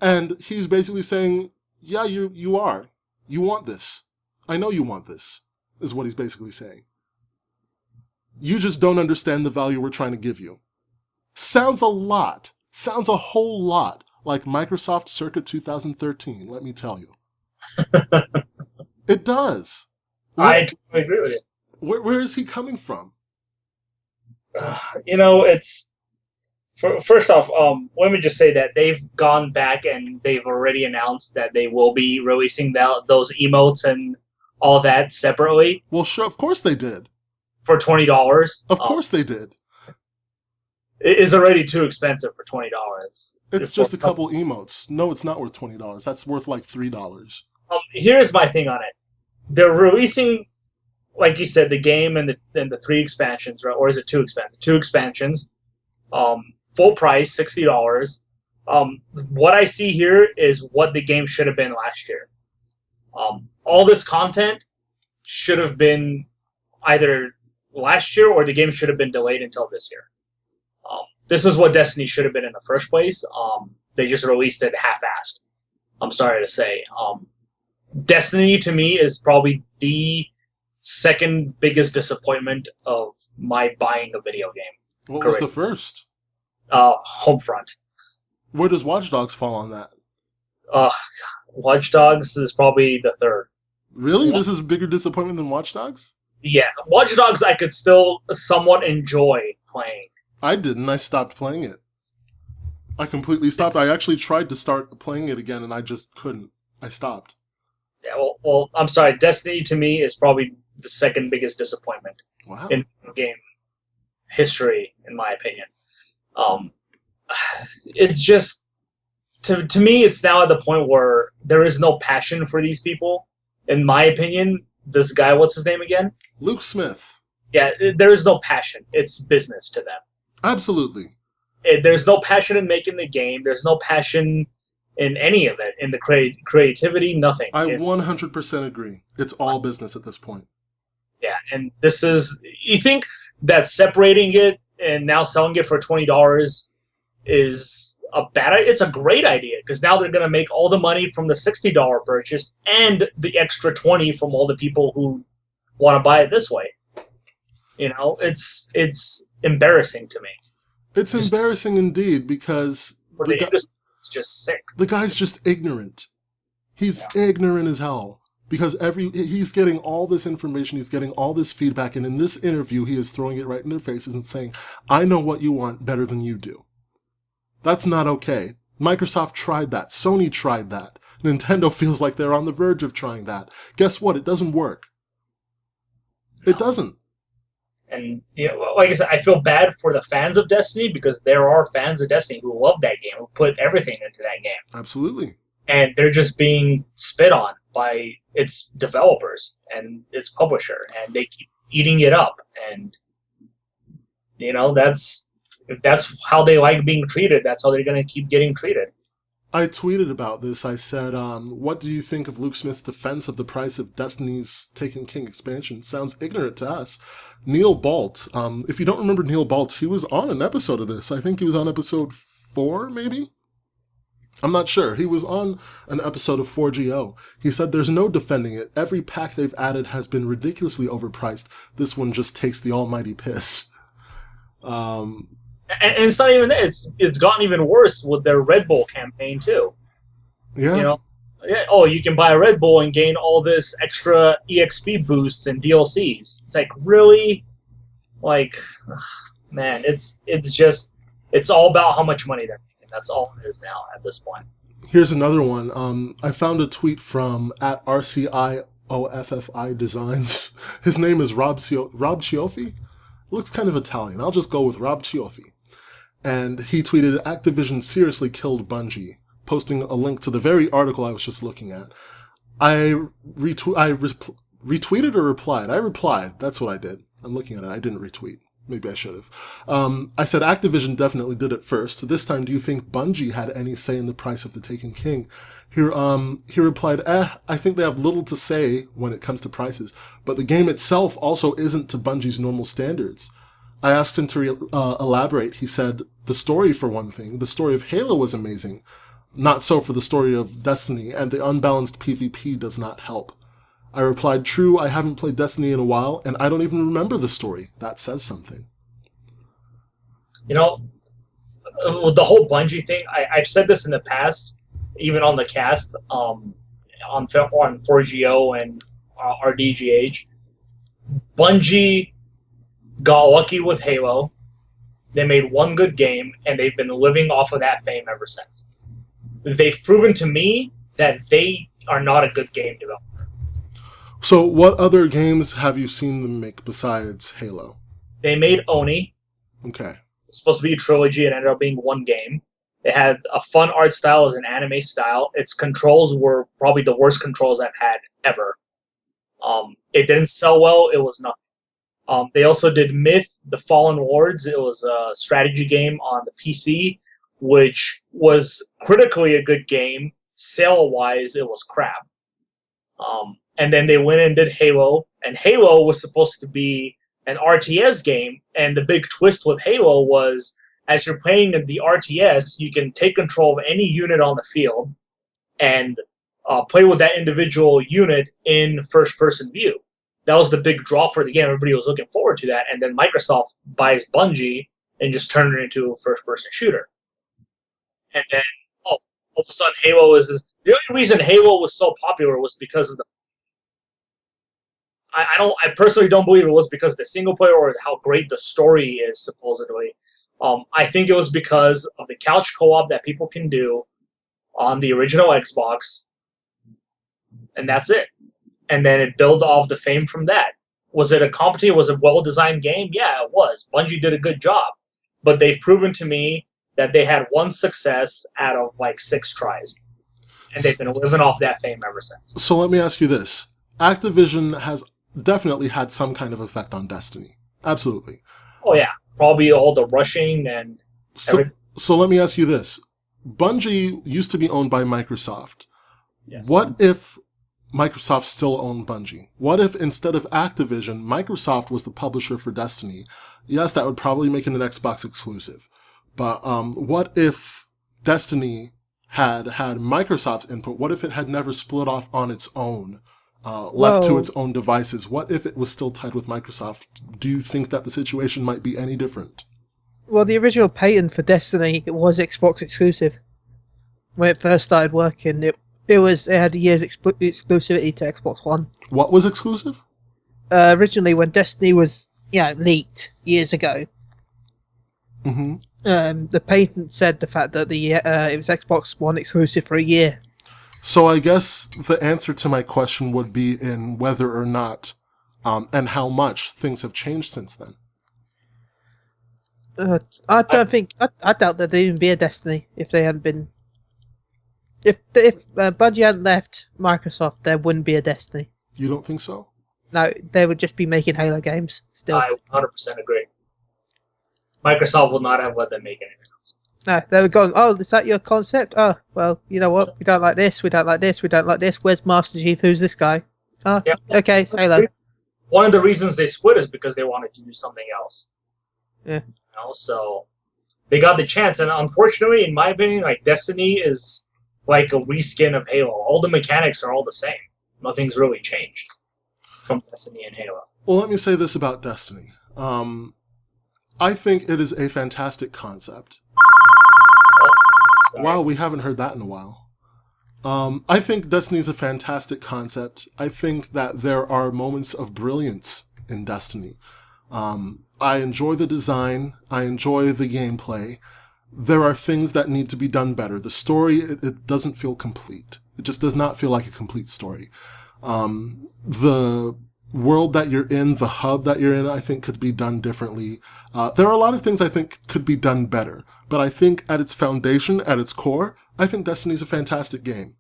And he's basically saying, yeah, you are. You want this. I know you want this, is what he's basically saying. You just don't understand the value we're trying to give you. Sounds a whole lot like Microsoft circa 2013, let me tell you. It does. I totally agree with you. Where is he coming from? You know, it's... First off, let me just say that they've gone back and they've already announced that they will be releasing those emotes and all that separately. Well, sure, of course they did. For $20. Of course they did. It is already too expensive for $20. It's just a couple emotes. No, it's not worth $20. That's worth like $3. Here's my thing on it. They're releasing, like you said, the game and the 3 expansions, right? Or is it 2 expansions? 2 expansions. Full price, $60. What I see here is what the game should have been last year. All this content should have been either last year or the game should have been delayed until this year. This is what Destiny should have been in the first place. They just released it half-assed. I'm sorry to say. Destiny, to me, is probably the second biggest disappointment of my buying a video game. What was the first? Homefront. Where does Watch Dogs fall on that? Watch Dogs is probably the third. Really? This is a bigger disappointment than Watch Dogs? Yeah. Watch Dogs I could still somewhat enjoy playing. I didn't. I stopped playing it. I completely stopped. I actually tried to start playing it again, and I just couldn't. I stopped. Yeah, well, I'm sorry. Destiny, to me, is probably the second biggest disappointment in game history, in my opinion. It's just, to me, it's now at the point where there is no passion for these people. In my opinion, this guy, what's his name again? Luke Smith. Yeah, there is no passion. It's business to them. Absolutely. There's no passion in making the game. There's no passion in any of it, in the creativity, nothing. I 100% agree. It's all business at this point. Yeah, and this is... You think that separating it and now selling it for $20 is a bad idea? It's a great idea, because now they're going to make all the money from the $60 purchase and the extra $20 from all the people who want to buy it this way. You know, it's embarrassing to me. It's embarrassing indeed, because it's just sick. The guy's just ignorant. He's ignorant as hell, because he's getting all this information, he's getting all this feedback, and in this interview he is throwing it right in their faces and saying, I know what you want better than you do. That's not okay. Microsoft tried that. Sony tried that. Nintendo feels like they're on the verge of trying that. Guess what? It doesn't work. It doesn't. And, you know, like I said, I feel bad for the fans of Destiny, because there are fans of Destiny who love that game, who put everything into that game. Absolutely. And they're just being spit on by its developers and its publisher, and they keep eating it up. And, you know, if that's how they like being treated, that's how they're going to keep getting treated. I tweeted about this. I said, what do you think of Luke Smith's defense of the price of Destiny's Taken King expansion? Sounds ignorant to us. Neil Balt, if you don't remember Neil Balt, he was on an episode of this. I think he was on episode 4, maybe? I'm not sure. He was on an episode of 4GO. He said there's no defending it. Every pack they've added has been ridiculously overpriced. This one just takes the almighty piss. And it's not even that. It's gotten even worse with their Red Bull campaign too. Yeah. You know, you can buy a Red Bull and gain all this extra EXP boosts and DLCs. It's like, really, like, man, it's all about how much money they're making. That's all it is now at this point. Here's another one. I found a tweet from @RCIOFFI Designs. His name is Rob Cioffi. Looks kind of Italian. I'll just go with Rob Cioffi. And he tweeted, Activision seriously killed Bungie, posting a link to the very article I was just looking at. I retweeted or replied? I replied. That's what I did. I'm looking at it. I didn't retweet. Maybe I should have. I said Activision definitely did it first. This time, do you think Bungie had any say in the price of the Taken King? He replied, I think they have little to say when it comes to prices, but the game itself also isn't to Bungie's normal standards. I asked him to elaborate. He said, the story for one thing, the story of Halo was amazing. Not so for the story of Destiny, and the unbalanced PvP does not help. I replied, true, I haven't played Destiny in a while, and I don't even remember the story. That says something. You know, with the whole Bungie thing, I've said this in the past, even on the cast, on 4GO and RDGH. Bungie got lucky with Halo. They made one good game, and they've been living off of that fame ever since. They've proven to me that they are not a good game developer. So what other games have you seen them make besides Halo? They made Oni. Okay. It's supposed to be a trilogy. It ended up being one game. It had a fun art style as an anime style. Its controls were probably the worst controls I've had ever. It didn't sell well. It was nothing. They also did Myth, The Fallen Lords. It was a strategy game on the PC, which was critically a good game. Sale-wise, it was crap. And then they went and did Halo, and Halo was supposed to be an RTS game, and the big twist with Halo was, as you're playing the RTS, you can take control of any unit on the field and play with that individual unit in first-person view. That was the big draw for the game. Everybody was looking forward to that, and then Microsoft buys Bungie and just turned it into a first-person shooter. And then, all of a sudden, Halo is this. The only reason Halo was so popular was because of the. I personally don't believe it was because of the single player or how great the story is, supposedly. I think it was because of the couch co-op that people can do on the original Xbox, and that's it. And then it built off the fame from that. Was it a competent, was it a well-designed game? Yeah, it was. Bungie did a good job. But they've proven to me that they had one success out of like 6 tries. And they've been living off that fame ever since. So let me ask you this. Activision has definitely had some kind of effect on Destiny. Absolutely. Oh, yeah. Probably all the rushing and everything. So let me ask you this. Bungie used to be owned by Microsoft. Yes. What if Microsoft still owned Bungie? What if instead of Activision, Microsoft was the publisher for Destiny? Yes, that would probably make it an Xbox exclusive. But what if Destiny had Microsoft's input? What if it had never split off on its own, left to its own devices? What if it was still tied with Microsoft? Do you think that the situation might be any different? Well, the original patent for Destiny, it was Xbox exclusive. When it first started working, it had a year's exclusivity to Xbox One. What was exclusive? Originally, when Destiny was leaked years ago, the patent said the fact that it was Xbox One exclusive for a year. So I guess the answer to my question would be in whether or not and how much things have changed since then. I doubt that there'd even be a Destiny if they hadn't been. If Bungie hadn't left Microsoft, there wouldn't be a Destiny. You don't think so? No, they would just be making Halo games still. I 100% agree. Microsoft will not have let them make anything else. No, they were going, oh, is that your concept? Oh, well, you know what? We don't like this, we don't like this, we don't like this. Where's Master Chief? Who's this guy? Oh, Yeah. okay, it's Halo. One of the reasons they split is because they wanted to do something else. Yeah. So they got the chance, and unfortunately, in my opinion, like Destiny is like a reskin of Halo. All the mechanics are all the same. Nothing's really changed from Destiny and Halo. Well, let me say this about Destiny. I think it is a fantastic concept. Wow, we haven't heard that in a while. I think Destiny is a fantastic concept. I think that there are moments of brilliance in Destiny. I enjoy the design. I enjoy the gameplay. There are things that need to be done better. The story, it doesn't feel complete. It just does not feel like a complete story. The world that you're in, the hub that you're in, I think could be done differently. There are a lot of things I think could be done better. But I think at its foundation, at its core, I think Destiny is a fantastic game.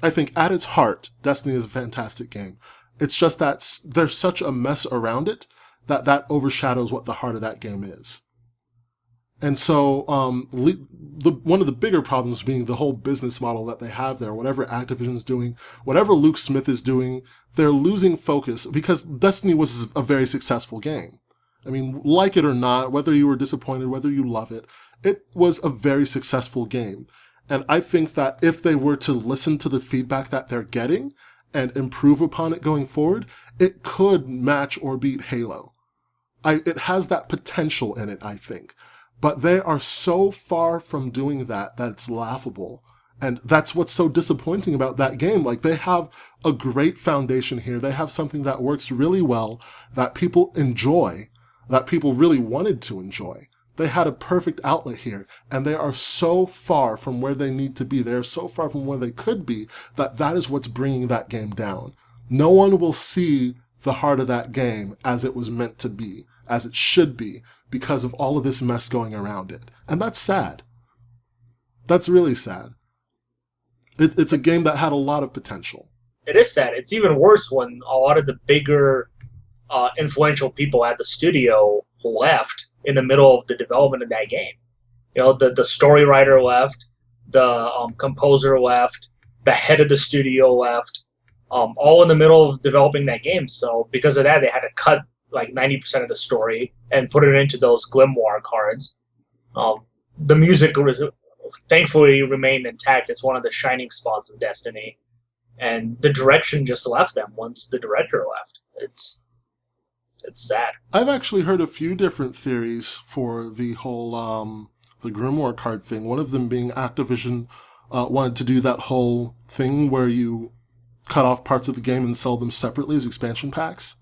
I think at its heart, Destiny is a fantastic game. It's just that there's such a mess around it that overshadows what the heart of that game is. And so one of the bigger problems being the whole business model that they have there, whatever Activision's doing, whatever Luke Smith is doing, they're losing focus because Destiny was a very successful game. I mean, like it or not, whether you were disappointed, whether you love it, it was a very successful game. And I think that if they were to listen to the feedback that they're getting and improve upon it going forward, it could match or beat Halo. It has that potential in it, I think. But they are so far from doing that it's laughable. And that's what's so disappointing about that game. Like, they have a great foundation here. They have something that works really well, that people enjoy, that people really wanted to enjoy. They had a perfect outlet here, and they are so far from where they need to be. They are so far from where they could be that is what's bringing that game down. No one will see the heart of that game as it was meant to be, as it should be, because of all of this mess going around it. And that's sad. That's really sad. It's a game that had a lot of potential. It is sad. It's even worse when a lot of the bigger, influential people at the studio left in the middle of the development of that game. You know, the story writer left, the composer left, the head of the studio left, all in the middle of developing that game. So because of that, they had to cut like 90% of the story and put it into those Grimoire cards. The music thankfully remained intact. It's one of the shining spots of Destiny. And the direction just left them once the director left. It's sad. I've actually heard a few different theories for the whole the Grimoire card thing. One of them being Activision wanted to do that whole thing where you cut off parts of the game and sell them separately as expansion packs.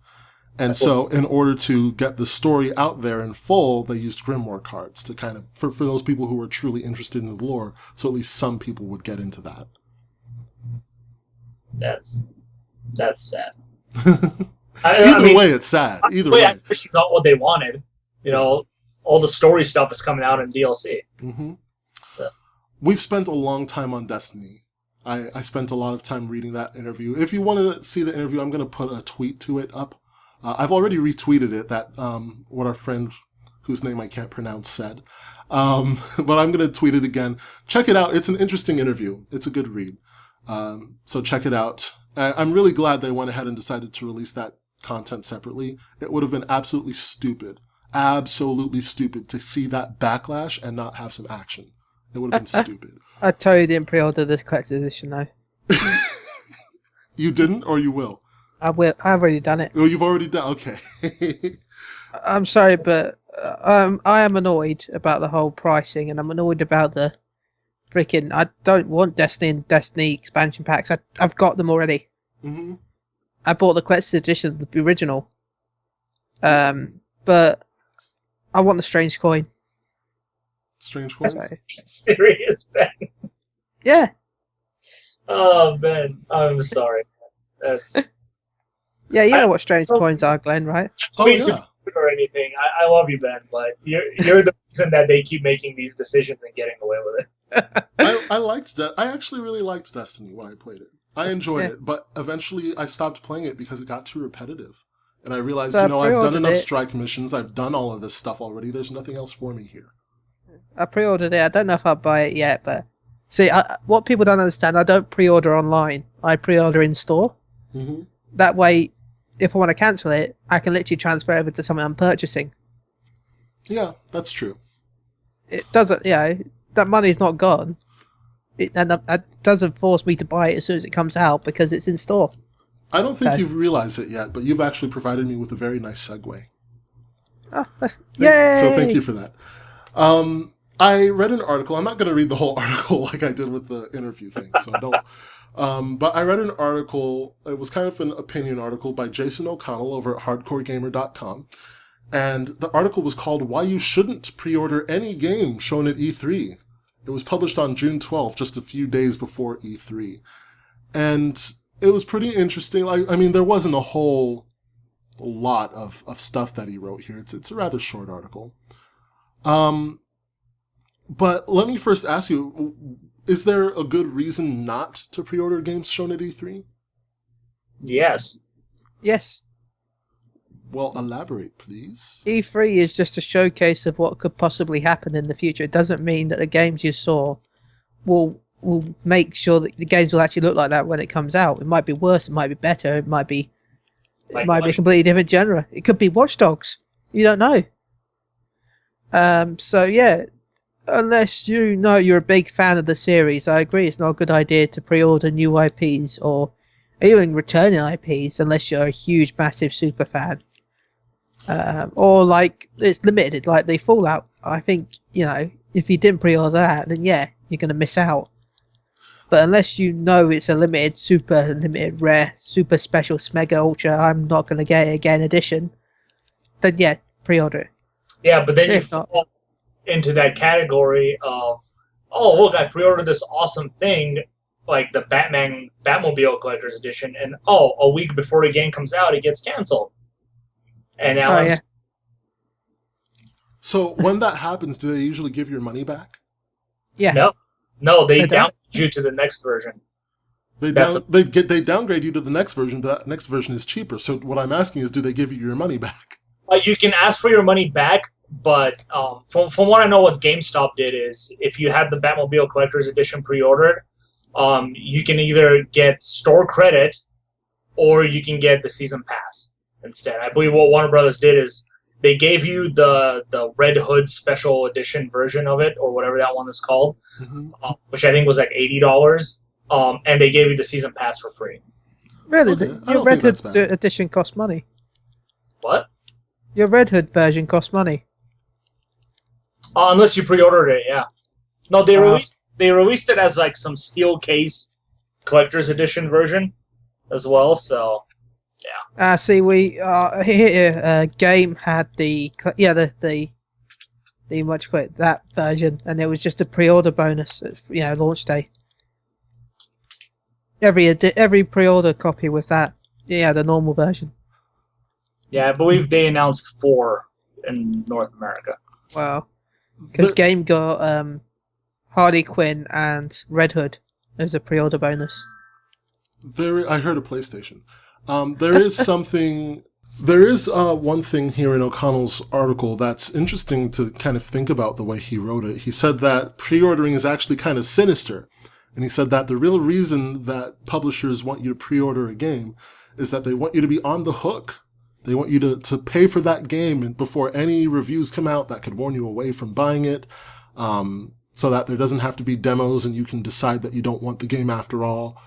And so in order to get the story out there in full, they used Grimoire cards to kind of, for those people who were truly interested in the lore, so at least some people would get into that. That's sad. Either way, it's sad. Either way. I wish you got what they wanted. You know, all the story stuff is coming out in DLC. Mm-hmm. So. We've spent a long time on Destiny. I spent a lot of time reading that interview. If you want to see the interview, I'm going to put a tweet to it up. I've already retweeted it, that what our friend, whose name I can't pronounce, said. But I'm going to tweet it again. Check it out. It's an interesting interview. It's a good read. So check it out. I'm really glad they went ahead and decided to release that content separately. It would have been absolutely stupid to see that backlash and not have some action. It would have been stupid. I totally didn't pre-order this collector's edition, though. You didn't, or you will? I will. I've already done it. Oh, you've already done. Okay. I'm sorry, but I am annoyed about the whole pricing, and I'm annoyed about the freaking. I don't want Destiny and Destiny expansion packs. I've got them already. Mm-hmm. I bought the collector's edition of the original. But I want the strange coin. Strange coin? Serious, Ben? Yeah. Oh, Ben. I'm sorry. That's. Yeah, you know what strange coins are, Glenn, right? Oh, yeah. Or anything. I love you, Ben, but you're the reason that they keep making these decisions and getting away with it. I liked that. I actually really liked Destiny when I played it. I enjoyed it, but eventually I stopped playing it because it got too repetitive. And I realized, So I've done pre-ordered enough it. strike missions. I've done all of this stuff already. There's nothing else for me here. I pre-ordered it. I don't know if I'll buy it yet, but see, what people don't understand, I don't pre-order online. I pre-order in store. Mm-hmm. That way, if I want to cancel it, I can literally transfer over to something I'm purchasing. Yeah, that's true. It doesn't, that money's not gone. And that doesn't force me to buy it as soon as it comes out because it's in store. I don't think So- you've realized it yet, but you've actually provided me with a very nice segue. Oh, yay! So thank you for that. I read an article. I'm not going to read the whole article like I did with the interview thing, so I don't. But I read an article. It was kind of an opinion article by Jason O'Connell over at hardcoregamer.com. And the article was called Why You Shouldn't Pre-Order Any Game Shown at E3. It was published on June 12th, just a few days before E3. And it was pretty interesting. I mean, there wasn't a whole lot of stuff that he wrote here. It's a rather short article. But let me first ask you, is there a good reason not to pre-order games shown at E3? Yes. Yes. Well, elaborate, please. E3 is just a showcase of what could possibly happen in the future. It doesn't mean that the games you saw will make sure that the games will actually look like that when it comes out. It might be worse, it might be better, it might be a completely different genre. It could be Watch Dogs. You don't know. So yeah, unless you know you're a big fan of the series, I agree it's not a good idea to pre-order new IPs or even returning IPs unless you're a huge, massive super fan. Or like it's limited, like the Fallout. I think, if you didn't pre-order that, then yeah, you're going to miss out. But unless you know it's a limited, super limited, rare, super special, mega ultra, I'm not going to get it again edition, then yeah, pre-order it. Yeah, but then you If not- fall into that category of, oh, look, I pre-ordered this awesome thing, like the Batmobile Collector's Edition, and a week before the game comes out, it gets canceled. And now yeah. So when that happens, do they usually give your money back? Yeah. No, they They don't? downgrade you to the next version. They downgrade you to the next version, but that next version is cheaper. So what I'm asking is, do they give you your money back? You can ask for your money back, but from what I know, what GameStop did is if you had the Batmobile Collector's Edition pre-ordered, you can either get store credit or you can get the season pass instead. I believe what Warner Brothers did is they gave you the Red Hood Special Edition version of it, or whatever that one is called, which I think was like $80, and they gave you the season pass for free. Really, Okay, I your don't Red think that's Hood bad. edition costs money. What? Your Red Hood version costs money. Unless you pre-ordered it, yeah. No, they Wow. released it as like some steel case collector's edition version as well. So See, we here game had the that version, and it was just a pre-order bonus at launch day. Every pre-order copy was that, the normal version. yeah, I believe they announced 4 in North America. Wow, because The- game got Harley Quinn and Red Hood as a pre-order bonus. I heard a PlayStation. There is something. There is one thing here in O'Connell's article that's interesting to kind of think about the way he wrote it. He said that pre-ordering is actually kind of sinister. And he said that the real reason that publishers want you to pre-order a game is that they want you to be on the hook. They want you to pay for that game before any reviews come out that could warn you away from buying it, so that there doesn't have to be demos and you can decide that you don't want the game after all.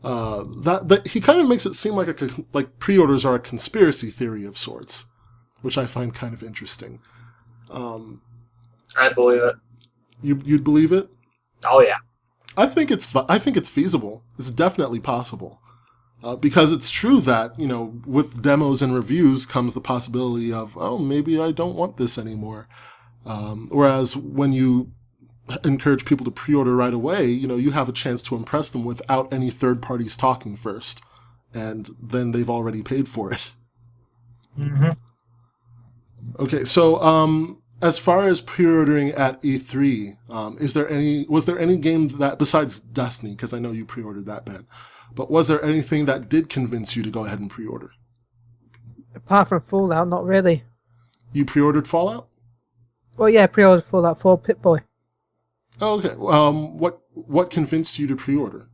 That he kind of makes it seem like pre-orders are a conspiracy theory of sorts, which I find kind of interesting. I believe it. You'd believe it? Oh yeah. I think it's feasible. It's definitely possible. Because it's true that, with demos and reviews comes the possibility of, maybe I don't want this anymore. Whereas when you encourage people to pre-order right away, you have a chance to impress them without any third parties talking first. And then they've already paid for it. Mm-hmm. Okay, so as far as pre-ordering at E3, was there any game that, besides Destiny, because I know you pre-ordered that, Ben, but was there anything that did convince you to go ahead and pre-order? Apart from Fallout, not really. You pre-ordered Fallout? Well, yeah, pre-ordered Fallout 4 Pip-Boy. Oh, okay. What convinced you to pre-order?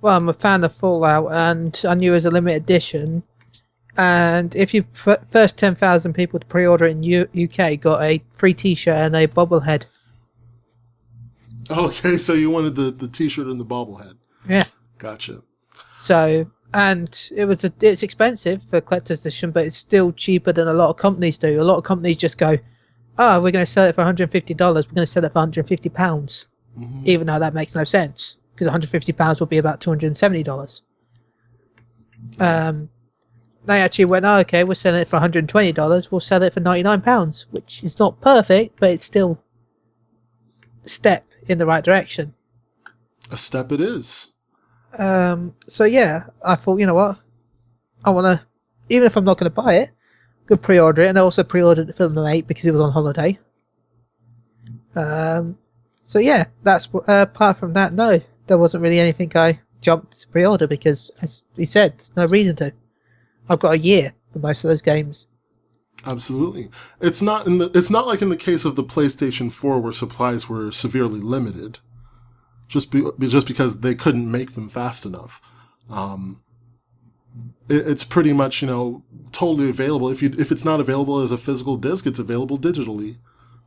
Well, I'm a fan of Fallout, and I knew it was a limited edition. And if you first 10,000 people to pre-order in UK got a free T-shirt and a bobblehead. Okay, so you wanted the T-shirt and the bobblehead. Yeah. Gotcha. So, and it's expensive for collector's edition, but it's still cheaper than a lot of companies do. A lot of companies just go, "Oh, we're going to sell it for $150. We're going to sell it for £150," Mm-hmm. even though that makes no sense because £150 would be about $270. They actually went, "Oh, okay, we're selling it for $120. We'll sell it for £99," which is not perfect, but it's still a step in the right direction. A step it is. So yeah, I thought, you know what, I want to, even if I'm not going to buy it, go pre-order it, and I also pre-ordered the Film 8 because it was on holiday. So yeah, that's apart from that, no, there wasn't really anything I jumped to pre-order because, as he said, there's no reason to. I've got a year for most of those games. Absolutely. It's not like in the case of the PlayStation 4 where supplies were severely limited. Just because they couldn't make them fast enough. It's pretty much, totally available. If it's not available as a physical disc, it's available digitally.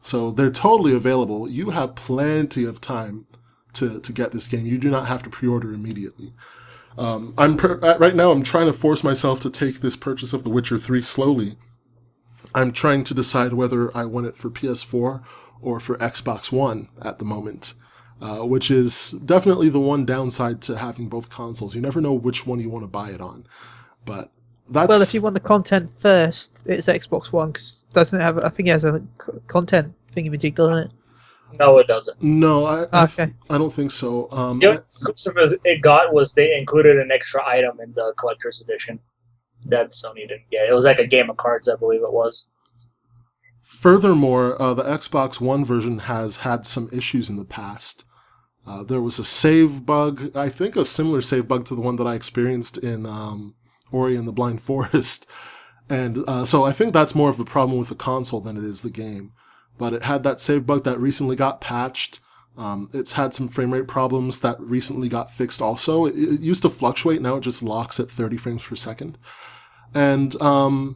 So they're totally available. You have plenty of time to get this game. You do not have to pre-order immediately. Right now I'm trying to force myself to take this purchase of The Witcher 3 slowly. I'm trying to decide whether I want it for PS4 or for Xbox One at the moment. Which is definitely the one downside to having both consoles. You never know which one you want to buy it on. But that's... Well, if you want the content first, it's Xbox One, because doesn't it have... I think it has a content thingamajig, doesn't it? No, it doesn't. No, I don't think so. The exclusive it got was they included an extra item in the collector's edition that Sony didn't get. It was like a game of cards, I believe it was. Furthermore, the Xbox One version has had some issues in the past. There was a save bug, I think a similar save bug to the one that I experienced in Ori and the Blind Forest. And so I think that's more of the problem with the console than it is the game. But it had that save bug that recently got patched. It's had some frame rate problems that recently got fixed also. It used to fluctuate, now it just locks at 30 frames per second. And the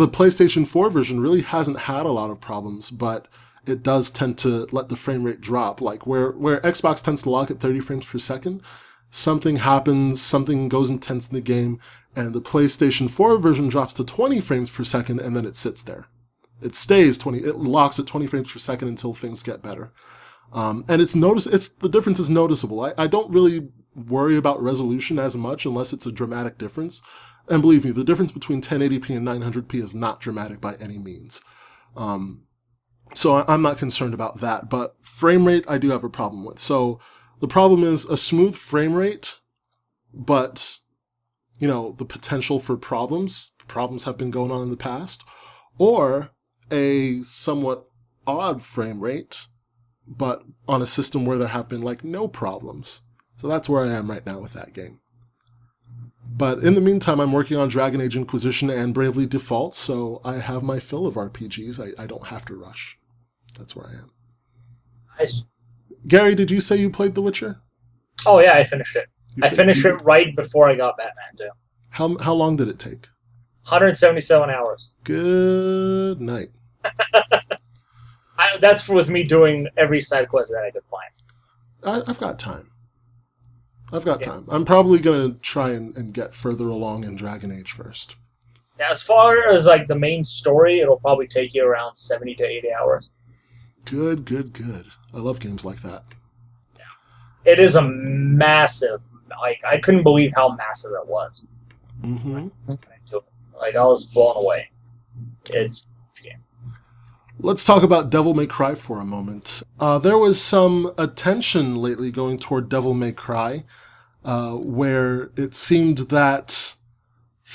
PlayStation 4 version really hasn't had a lot of problems, but it does tend to let the frame rate drop. Like where Xbox tends to lock at 30 frames per second, something happens, something goes intense in the game, and the PlayStation 4 version drops to 20 frames per second, and then it sits there. It stays 20, it locks at 20 frames per second until things get better. And the difference is noticeable. I don't really worry about resolution as much unless it's a dramatic difference. And believe me, the difference between 1080p and 900p is not dramatic by any means. So I'm not concerned about that, but frame rate I do have a problem with. So the problem is a smooth frame rate, but, the potential for problems have been going on in the past, or a somewhat odd frame rate, but on a system where there have been no problems. So that's where I am right now with that game. But in the meantime, I'm working on Dragon Age Inquisition and Bravely Default, so I have my fill of RPGs. I don't have to rush. That's where I am. Nice. Garri, did you say you played The Witcher? Oh yeah, I finished it. I finished it right before I got Batman too. How long did it take? 177 hours. Good night. That's with me doing every side quest that I could find. I've got time. Time. I'm probably going to try and get further along in Dragon Age first. Now, as far as the main story, it'll probably take you around 70 to 80 hours. Good. I love games like that. Yeah. It is a massive, I couldn't believe how massive it was. Mm-hmm. I was blown away. It's a huge game. Let's talk about Devil May Cry for a moment. There was some attention lately going toward Devil May Cry, where it seemed that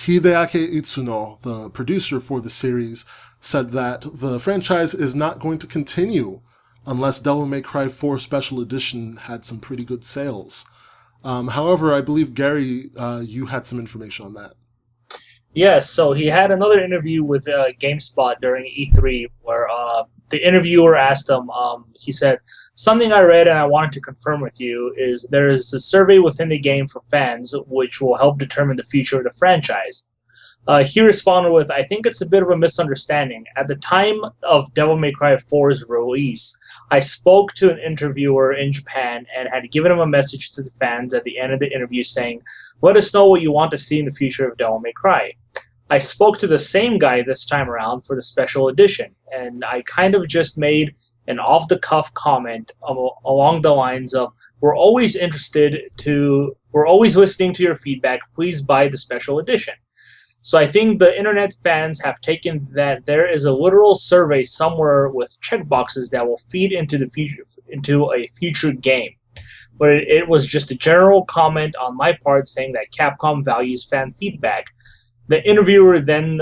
Hideaki Itsuno, the producer for the series, said that the franchise is not going to continue unless Devil May Cry 4 Special Edition had some pretty good sales. However, I believe, Garri, you had some information on that. Yes, so he had another interview with GameSpot during E3 where the interviewer asked him, he said, something I read and I wanted to confirm with you is there is a survey within the game for fans which will help determine the future of the franchise. He responded with, I think it's a bit of a misunderstanding. At the time of Devil May Cry 4's release, I spoke to an interviewer in Japan and had given him a message to the fans at the end of the interview saying, let us know what you want to see in the future of Devil May Cry. I spoke to the same guy this time around for the special edition, and I kind of just made an off-the-cuff comment along the lines of, we're always listening to your feedback, please buy the special edition. So I think the internet fans have taken that there is a literal survey somewhere with checkboxes that will feed into a future game. But it was just a general comment on my part saying that Capcom values fan feedback. The interviewer then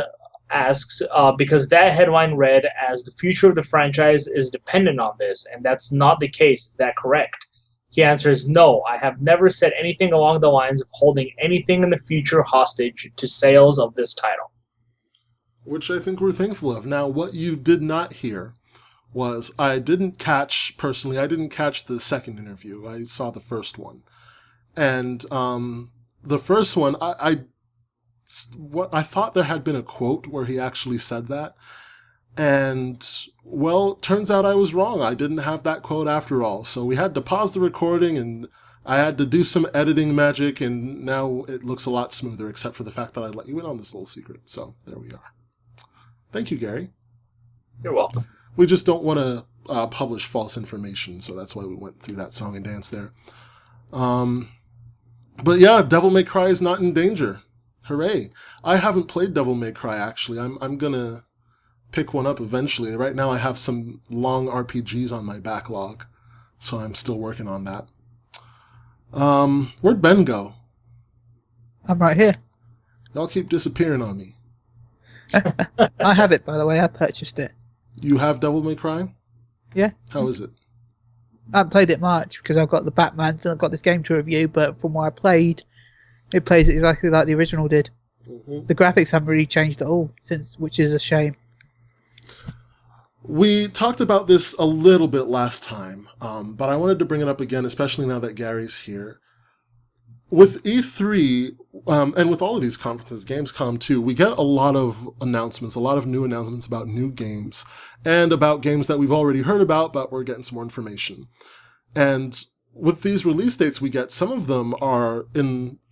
asks, because that headline read as the future of the franchise is dependent on this, and that's not the case. Is that correct? He answers, no, I have never said anything along the lines of holding anything in the future hostage to sales of this title. Which I think we're thankful of. Now, what you did not hear was, I didn't catch the second interview. I saw the first one. And the first one, I thought there had been a quote where he actually said that. And, well, turns out I was wrong. I didn't have that quote after all. So we had to pause the recording, and I had to do some editing magic, and now it looks a lot smoother, except for the fact that I let you in on this little secret. So there we are. Thank you, Garri. You're welcome. We just don't want to publish false information, so that's why we went through that song and dance there. But yeah, Devil May Cry is not in danger. Hooray. I haven't played Devil May Cry, actually. I'm gonna pick one up eventually. Right now I have some long RPGs on my backlog, so I'm still working on that. Where'd Ben go? I'm right here. Y'all keep disappearing on me. I have it, by the way. I purchased it. You have Devil May Cry? Yeah. How is it? I haven't played it much because I've got the Batman and I've got this game to review, but from what I played, it plays exactly like the original did. Mm-hmm. The graphics haven't really changed at all, which is a shame. We talked about this a little bit last time, but I wanted to bring it up again, especially now that Garri's here. With E3, and with all of these conferences, Gamescom too, we get a lot of announcements, a lot of new announcements about new games, and about games that we've already heard about, but we're getting some more information. And with these release dates we get, some of them are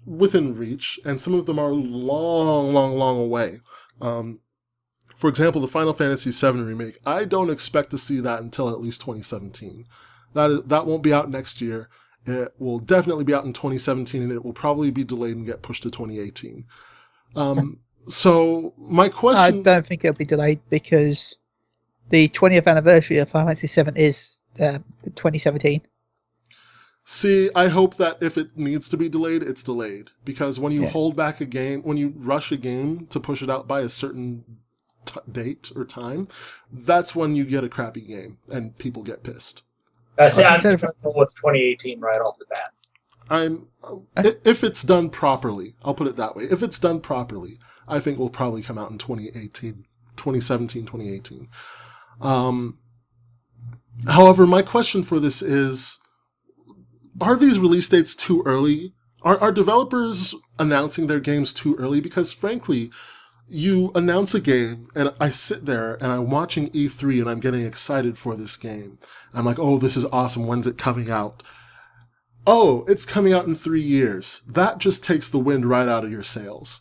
within reach, and some of them are long away. For example, the Final Fantasy VII Remake, I don't expect to see that until at least 2017. That won't be out next year. It will definitely be out in 2017, and it will probably be delayed and get pushed to 2018. So, my question... I don't think it'll be delayed because the 20th anniversary of Final Fantasy VII is 2017. See, I hope that if it needs to be delayed, it's delayed. Because when you hold back a game, when you rush a game to push it out by a certain date or time, that's when you get a crappy game and people get pissed. I'm just going to go with 2018 right off the bat. If it's done properly, I'll put it that way. If it's done properly, I think will probably come out in 2017, 2018. However, my question for this is, are these release dates too early? Are developers announcing their games too early? Because frankly, you announce a game, and I sit there, and I'm watching E3, and I'm getting excited for this game. I'm like, oh, this is awesome. When's it coming out? Oh, it's coming out in 3 years. That just takes the wind right out of your sails.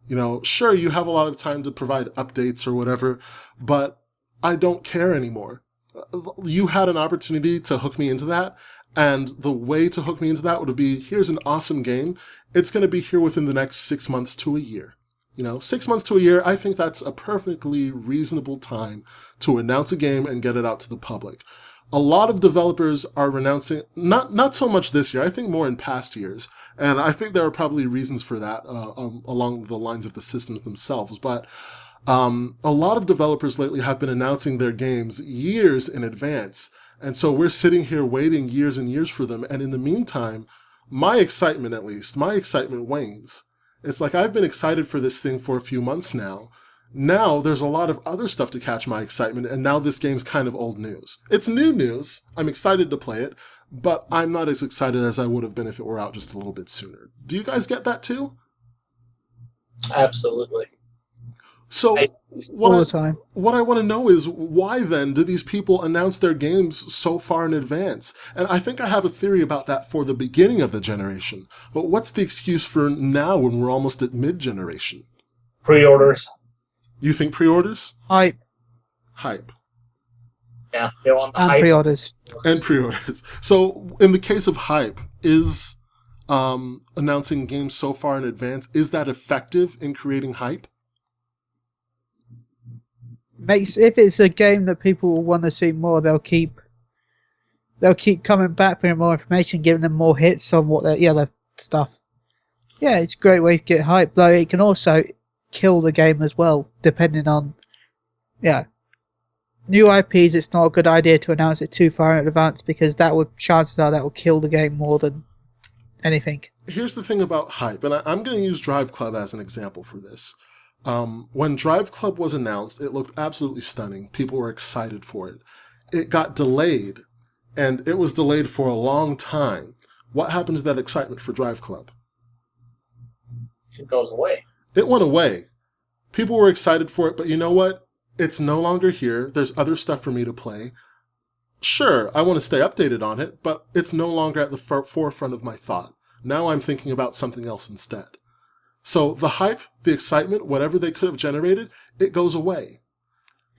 You know, sure, you have a lot of time to provide updates or whatever, but I don't care anymore. You had an opportunity to hook me into that, and the way to hook me into that would be, here's an awesome game. It's going to be here within the next 6 months to a year. 6 months to a year, I think that's a perfectly reasonable time to announce a game and get it out to the public. A lot of developers are announcing, not so much this year, I think more in past years, and I think there are probably reasons for that along the lines of the systems themselves, but a lot of developers lately have been announcing their games years in advance, and so we're sitting here waiting years and years for them, and in the meantime, my excitement wanes. It's like I've been excited for this thing for a few months now. Now there's a lot of other stuff to catch my excitement, and now this game's kind of old news. It's new news. I'm excited to play it, but I'm not as excited as I would have been if it were out just a little bit sooner. Do you guys get that too? Absolutely. So All the time. what I want to know is, why then do these people announce their games so far in advance? And I think I have a theory about that for the beginning of the generation. But what's the excuse for now when we're almost at mid-generation? Pre-orders. You think pre-orders? Hype Hype. Yeah, they want the and hype. pre-orders. And pre-orders. So in the case of hype, is announcing games so far in advance, is that effective in creating hype? If it's a game that people will want to see more, they'll keep coming back for more information, giving them more hits on what the other stuff. Yeah, it's a great way to get hype, though it can also kill the game as well, depending on new IPs. It's not a good idea to announce it too far in advance, because chances are that will kill the game more than anything. Here's the thing about hype, and I'm going to use Drive Club as an example for this. When Drive Club was announced, it looked absolutely stunning. People were excited for it. It got delayed, and it was delayed for a long time. What happened to that excitement for Drive Club? It goes away. It went away. People were excited for it, but you know what? It's no longer here. There's other stuff for me to play. Sure, I want to stay updated on it, but it's no longer at the forefront of my thought. Now I'm thinking about something else instead. So the hype, the excitement, whatever they could have generated, it goes away.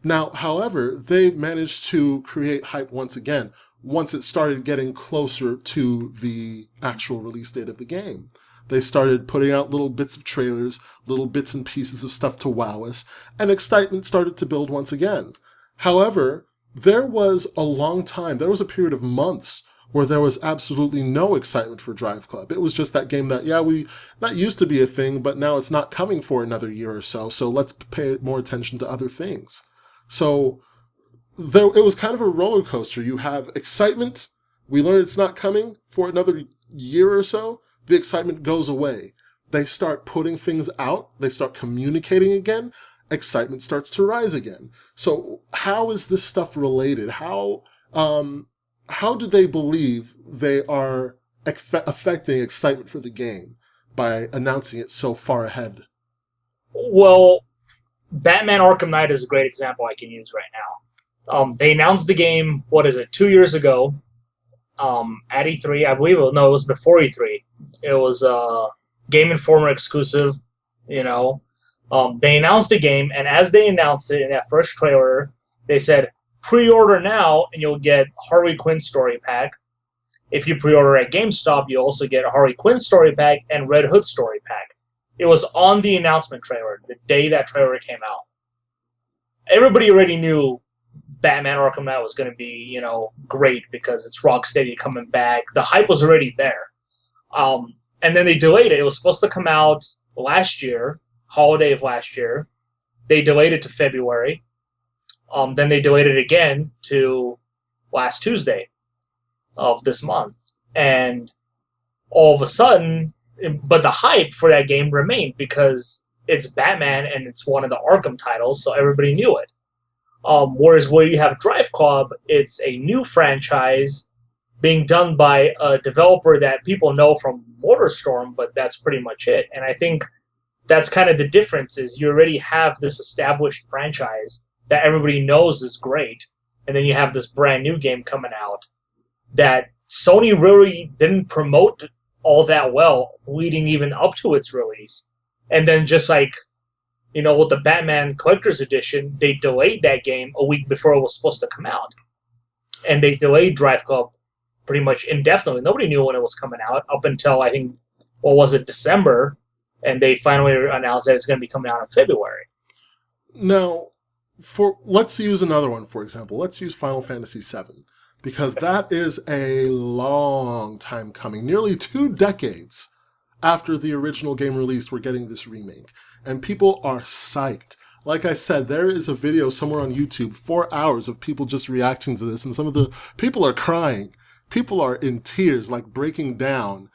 Now, however, they managed to create hype once again, once it started getting closer to the actual release date of the game. They started putting out little bits of trailers, little bits and pieces of stuff to wow us, and excitement started to build once again. However, there was a period of months where there was absolutely no excitement for Drive Club. It was just that game that used to be a thing, but now it's not coming for another year or so, so let's pay more attention to other things. So it was kind of a roller coaster. You have excitement, we learn it's not coming for another year or so, the excitement goes away. They start putting things out, they start communicating again, excitement starts to rise again. So how is this stuff related? How do they believe they are affecting excitement for the game by announcing it so far ahead? Well, Batman Arkham Knight is a great example I can use right now. They announced the game, 2 years ago, at E3, I believe. It was before E3. It was a Game Informer exclusive, They announced the game, and as they announced it in that first trailer, they said, pre-order now, and you'll get Harley Quinn story pack. If you pre-order at GameStop, you also get a Harley Quinn story pack and Red Hood story pack. It was on the announcement trailer, the day that trailer came out. Everybody already knew Batman Arkham Knight was going to be, great because it's Rocksteady coming back. The hype was already there. And then they delayed it. It was supposed to come out last year, holiday of last year. They delayed it to February. Then they delayed it again to last Tuesday of this month. And all of a sudden, but the hype for that game remained because it's Batman and it's one of the Arkham titles, so everybody knew it. Whereas where you have Drive Club, it's a new franchise being done by a developer that people know from MotorStorm, but that's pretty much it. And I think that's kind of the difference, is you already have this established franchise that everybody knows is great, and then you have this brand new game coming out that Sony really didn't promote all that well leading even up to its release. And then just with the Batman Collector's Edition, they delayed that game a week before it was supposed to come out. And they delayed Drive Club pretty much indefinitely. Nobody knew when it was coming out up until, I think, December, and they finally announced that it's going to be coming out in February. Now, let's use another one, for example. Let's use Final Fantasy VII, because that is a long time coming. Nearly 2 decades after the original game released, we're getting this remake. And people are psyched. Like I said, there is a video somewhere on YouTube, 4 hours of people just reacting to this, and some of the people are crying. People are in tears, like breaking down.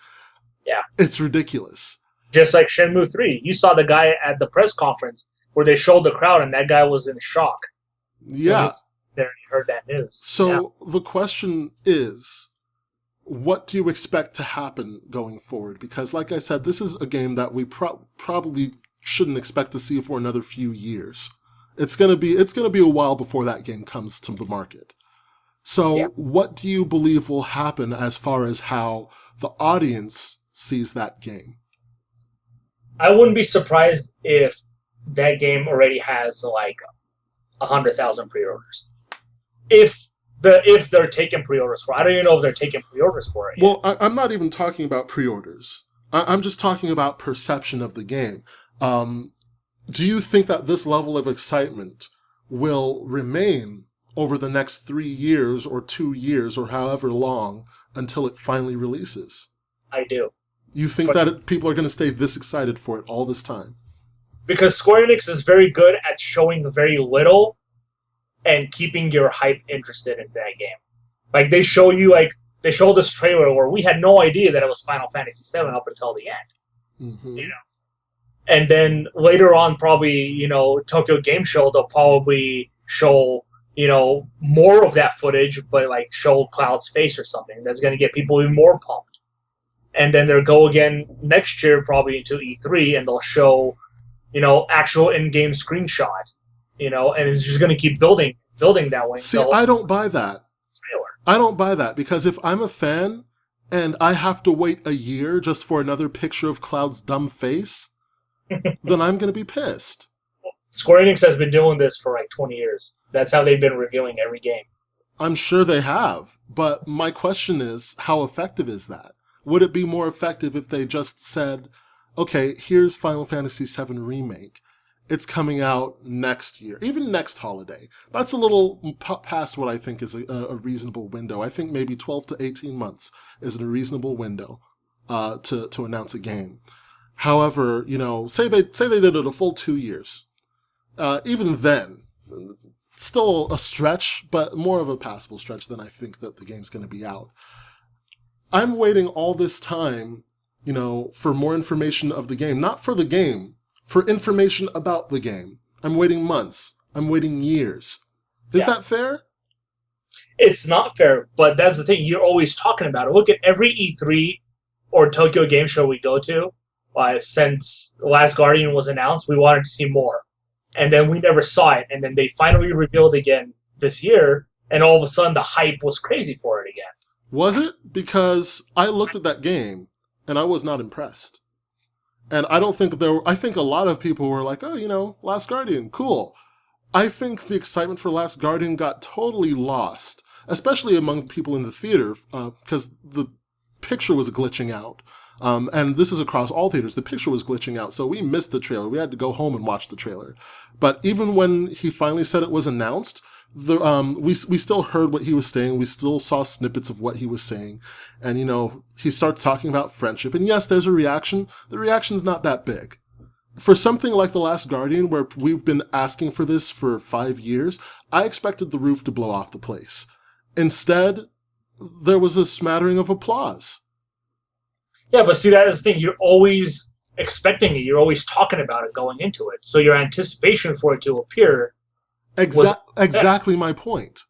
Yeah. It's ridiculous. Just like Shenmue 3. You saw the guy at the press conference where they showed the crowd, and that guy was in shock. Yeah. There and he heard that news. So the question is, what do you expect to happen going forward? Because, like I said, this is a game that we probably shouldn't expect to see for another few years. It's gonna be a while before that game comes to the market. So, what do you believe will happen as far as how the audience sees that game? I wouldn't be surprised if that game already has like 100,000 pre-orders. If they're taking pre-orders for it. I don't even know if they're taking pre-orders for it yet. Well, I'm not even talking about pre-orders. I'm just talking about perception of the game. Do you think that this level of excitement will remain over the next 3 years or 2 years or however long until it finally releases? I do. You think that people are going to stay this excited for it all this time? Because Square Enix is very good at showing very little and keeping your hype interested into that game. Like they show this trailer where we had no idea that it was Final Fantasy VII up until the end. Mm-hmm. You know, and then later on, probably Tokyo Game Show, they'll probably show more of that footage, but like show Cloud's face or something that's going to get people even more pumped. And then they'll go again next year, probably into E3, and they'll show actual in-game screenshot. And it's just going to keep building that way. See, I don't buy that. Trailer. I don't buy that, because if I'm a fan and I have to wait a year just for another picture of Cloud's dumb face, then I'm going to be pissed. Square Enix has been doing this for like 20 years. That's how they've been reviewing every game. I'm sure they have, but my question is, how effective is that? Would it be more effective if they just said, okay, here's Final Fantasy VII Remake. It's coming out next year, even next holiday. That's a little past what I think is a reasonable window. I think maybe 12 to 18 months is a reasonable window to announce a game. However, say they did it a full 2 years. Even then, still a stretch, but more of a passable stretch than I think that the game's going to be out. I'm waiting all this time, for more information of the game. Not for the game, for information about the game. I'm waiting months. I'm waiting years. Is that fair? It's not fair, but that's the thing. You're always talking about it. Look at every E3 or Tokyo Game Show we go to. Since Last Guardian was announced, we wanted to see more. And then we never saw it. And then they finally revealed again this year, and all of a sudden the hype was crazy for it again. Was it? Because I looked at that game, and I was not impressed. And I don't think I think a lot of people were like, oh, Last Guardian, cool. I think the excitement for Last Guardian got totally lost, especially among people in the theater, because the picture was glitching out. And this is across all theaters. The picture was glitching out, so we missed the trailer. We had to go home and watch the trailer. But even when he finally said it was announced, we still heard what he was saying. We still saw snippets of what he was saying. And, he starts talking about friendship. And yes, there's a reaction. The reaction's not that big. For something like The Last Guardian, where we've been asking for this for 5 years, I expected the roof to blow off the place. Instead, there was a smattering of applause. Yeah, but see, that is the thing. You're always expecting it. You're always talking about it going into it. So your anticipation for it to appear Exactly my point.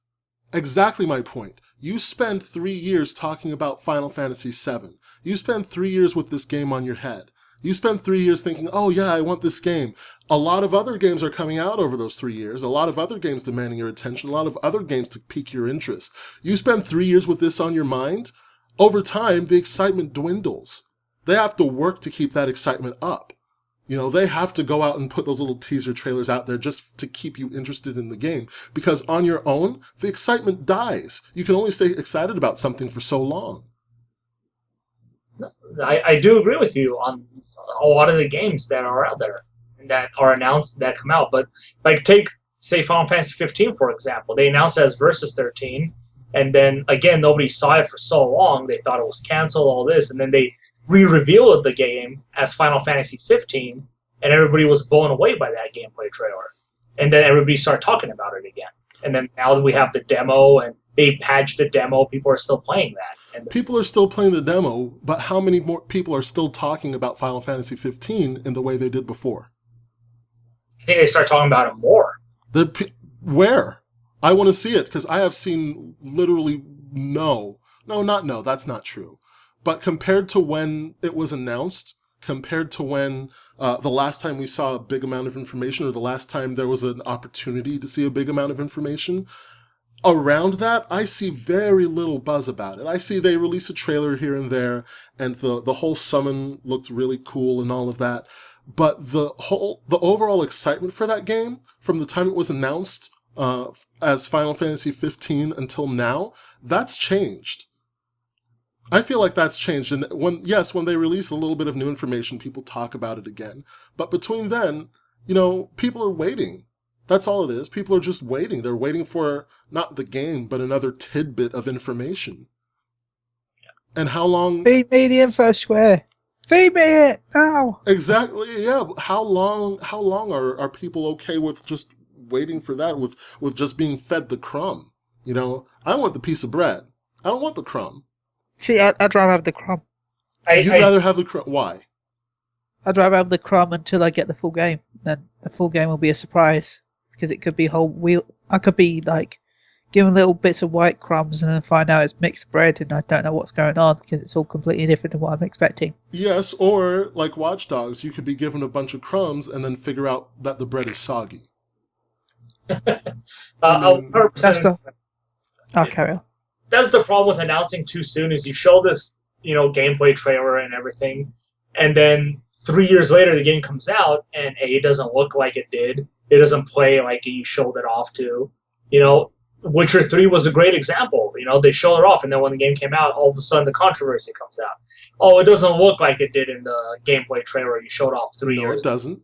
Exactly my point. You spend 3 years talking about Final Fantasy VII. You spend 3 years with this game on your head. You spend 3 years thinking, oh yeah, I want this game. A lot of other games are coming out over those 3 years. A lot of other games demanding your attention. A lot of other games to pique your interest. You spend 3 years with this on your mind. Over time, the excitement dwindles. They have to work to keep that excitement up. They have to go out and put those little teaser trailers out there just to keep you interested in the game. Because on your own, the excitement dies. You can only stay excited about something for so long. I do agree with you on a lot of the games that are out there and that are announced that come out. But take, say, Final Fantasy 15, for example. They announced it as Versus 13. And then, again, nobody saw it for so long. They thought it was canceled, all this. And then they re-revealed the game as Final Fantasy 15, and everybody was blown away by that gameplay trailer. And then everybody started talking about it again. And then now that we have the demo and they patched the demo, people are still playing that. And people are still playing the demo, but how many more people are still talking about Final Fantasy 15 in the way they did before? I think they start talking about it more. Where? I want to see it, because I have seen literally no, that's not true. But compared to when it was announced, compared to when the last time we saw a big amount of information, or the last time there was an opportunity to see a big amount of information, around that, I see very little buzz about it. I see they release a trailer here and there, and the whole summon looked really cool and all of that. But the overall excitement for that game, from the time it was announced as Final Fantasy 15 until now, that's changed. I feel like that's changed. And when they release a little bit of new information, people talk about it again. But between then, people are waiting. That's all it is. People are just waiting. They're waiting for not the game, but another tidbit of information. Yeah. And how long... Feed me the info, Square. Feed me it now. Exactly. Yeah. How long are people okay with just waiting for that, with just being fed the crumb? I want the piece of bread. I don't want the crumb. See, I'd rather have the crumb. You'd rather have the crumb. Why? I'd rather have the crumb until I get the full game. Then the full game will be a surprise, because it could be whole wheel. I could be given little bits of white crumbs and then find out it's mixed bread, and I don't know what's going on because it's all completely different than what I'm expecting. Yes, or like Watch Dogs, you could be given a bunch of crumbs and then figure out that the bread is soggy. Carry on. That's the problem with announcing too soon, is you show this, gameplay trailer and everything, and then 3 years later the game comes out and it doesn't look like it did. It doesn't play like you showed it off to. Witcher 3 was a great example. They showed it off, and then when the game came out, all of a sudden the controversy comes out. Oh, it doesn't look like it did in the gameplay trailer you showed off 3 years. No, it doesn't.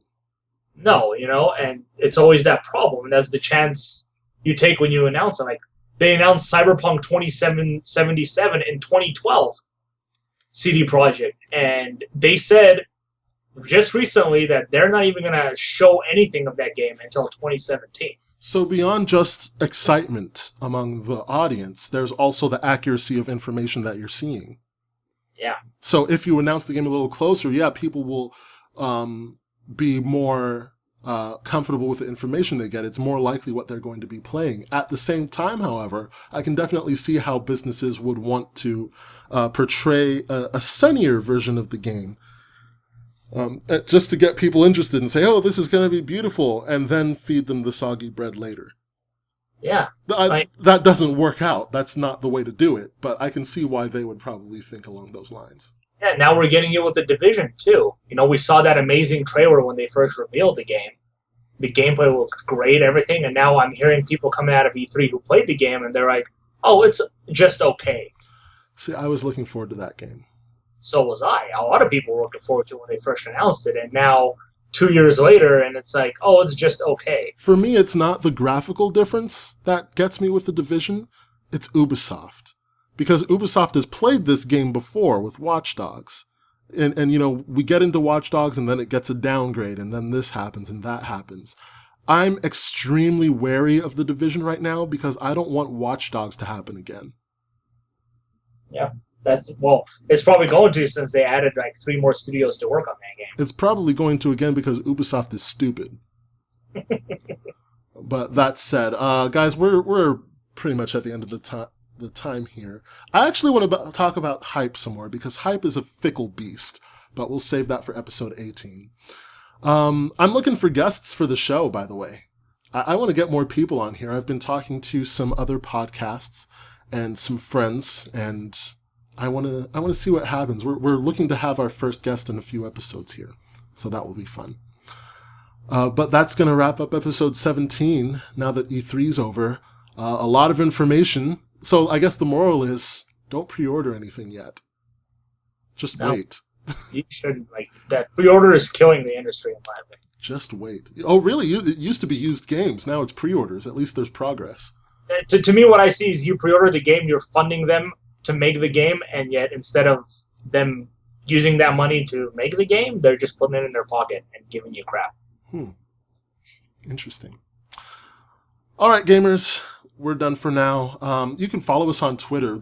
No, and it's always that problem, and that's the chance you take when you announce it. They announced Cyberpunk 2077 in 2012, CD Projekt, and they said just recently that they're not even going to show anything of that game until 2017. So beyond just excitement among the audience, there's also the accuracy of information that you're seeing. Yeah. So if you announce the game a little closer, people will be more comfortable with the information they get. It's more likely what they're going to be playing. At the same time, however, I can definitely see how businesses would want to portray a sunnier version of the game, just to get people interested and say, oh, this is going to be beautiful, and then feed them the soggy bread later. Yeah. That doesn't work out. That's not the way to do it, but I can see why they would probably think along those lines. Yeah, now we're getting it with the Division, too. We saw that amazing trailer when they first revealed the game. The gameplay looked great, everything, and now I'm hearing people coming out of E3 who played the game, and they're like, oh, it's just okay. See, I was looking forward to that game. So was I. A lot of people were looking forward to it when they first announced it, and now 2 years later, and it's like, oh, it's just okay. For me, it's not the graphical difference that gets me with the Division. It's Ubisoft. Because Ubisoft has played this game before with Watch Dogs. And we get into Watch Dogs and then it gets a downgrade and then this happens and that happens. I'm extremely wary of the Division right now because I don't want Watch Dogs to happen again. Yeah, it's probably going to, since they added 3 more studios to work on that game. It's probably going to again because Ubisoft is stupid. But that said, guys, we're pretty much at the end of the time here. I actually want to talk about hype some more because hype is a fickle beast, but we'll save that for episode 18. I'm looking for guests for the show, by the way. I want to get more people on here. I've been talking to some other podcasts and some friends, and I want to see what happens. We're looking to have our first guest in a few episodes here, so that will be fun. But that's going to wrap up episode 17 now that E3's over. A lot of information. So I guess the moral is, don't pre-order anything yet. Just wait. You shouldn't. That pre-order is killing the industry, in my opinion. Just wait. Oh, really? It used to be used games. Now it's pre-orders. At least there's progress. To me, what I see is you pre-order the game, you're funding them to make the game, and yet instead of them using that money to make the game, they're just putting it in their pocket and giving you crap. Interesting. All right, gamers, we're done for now. You can follow us on Twitter.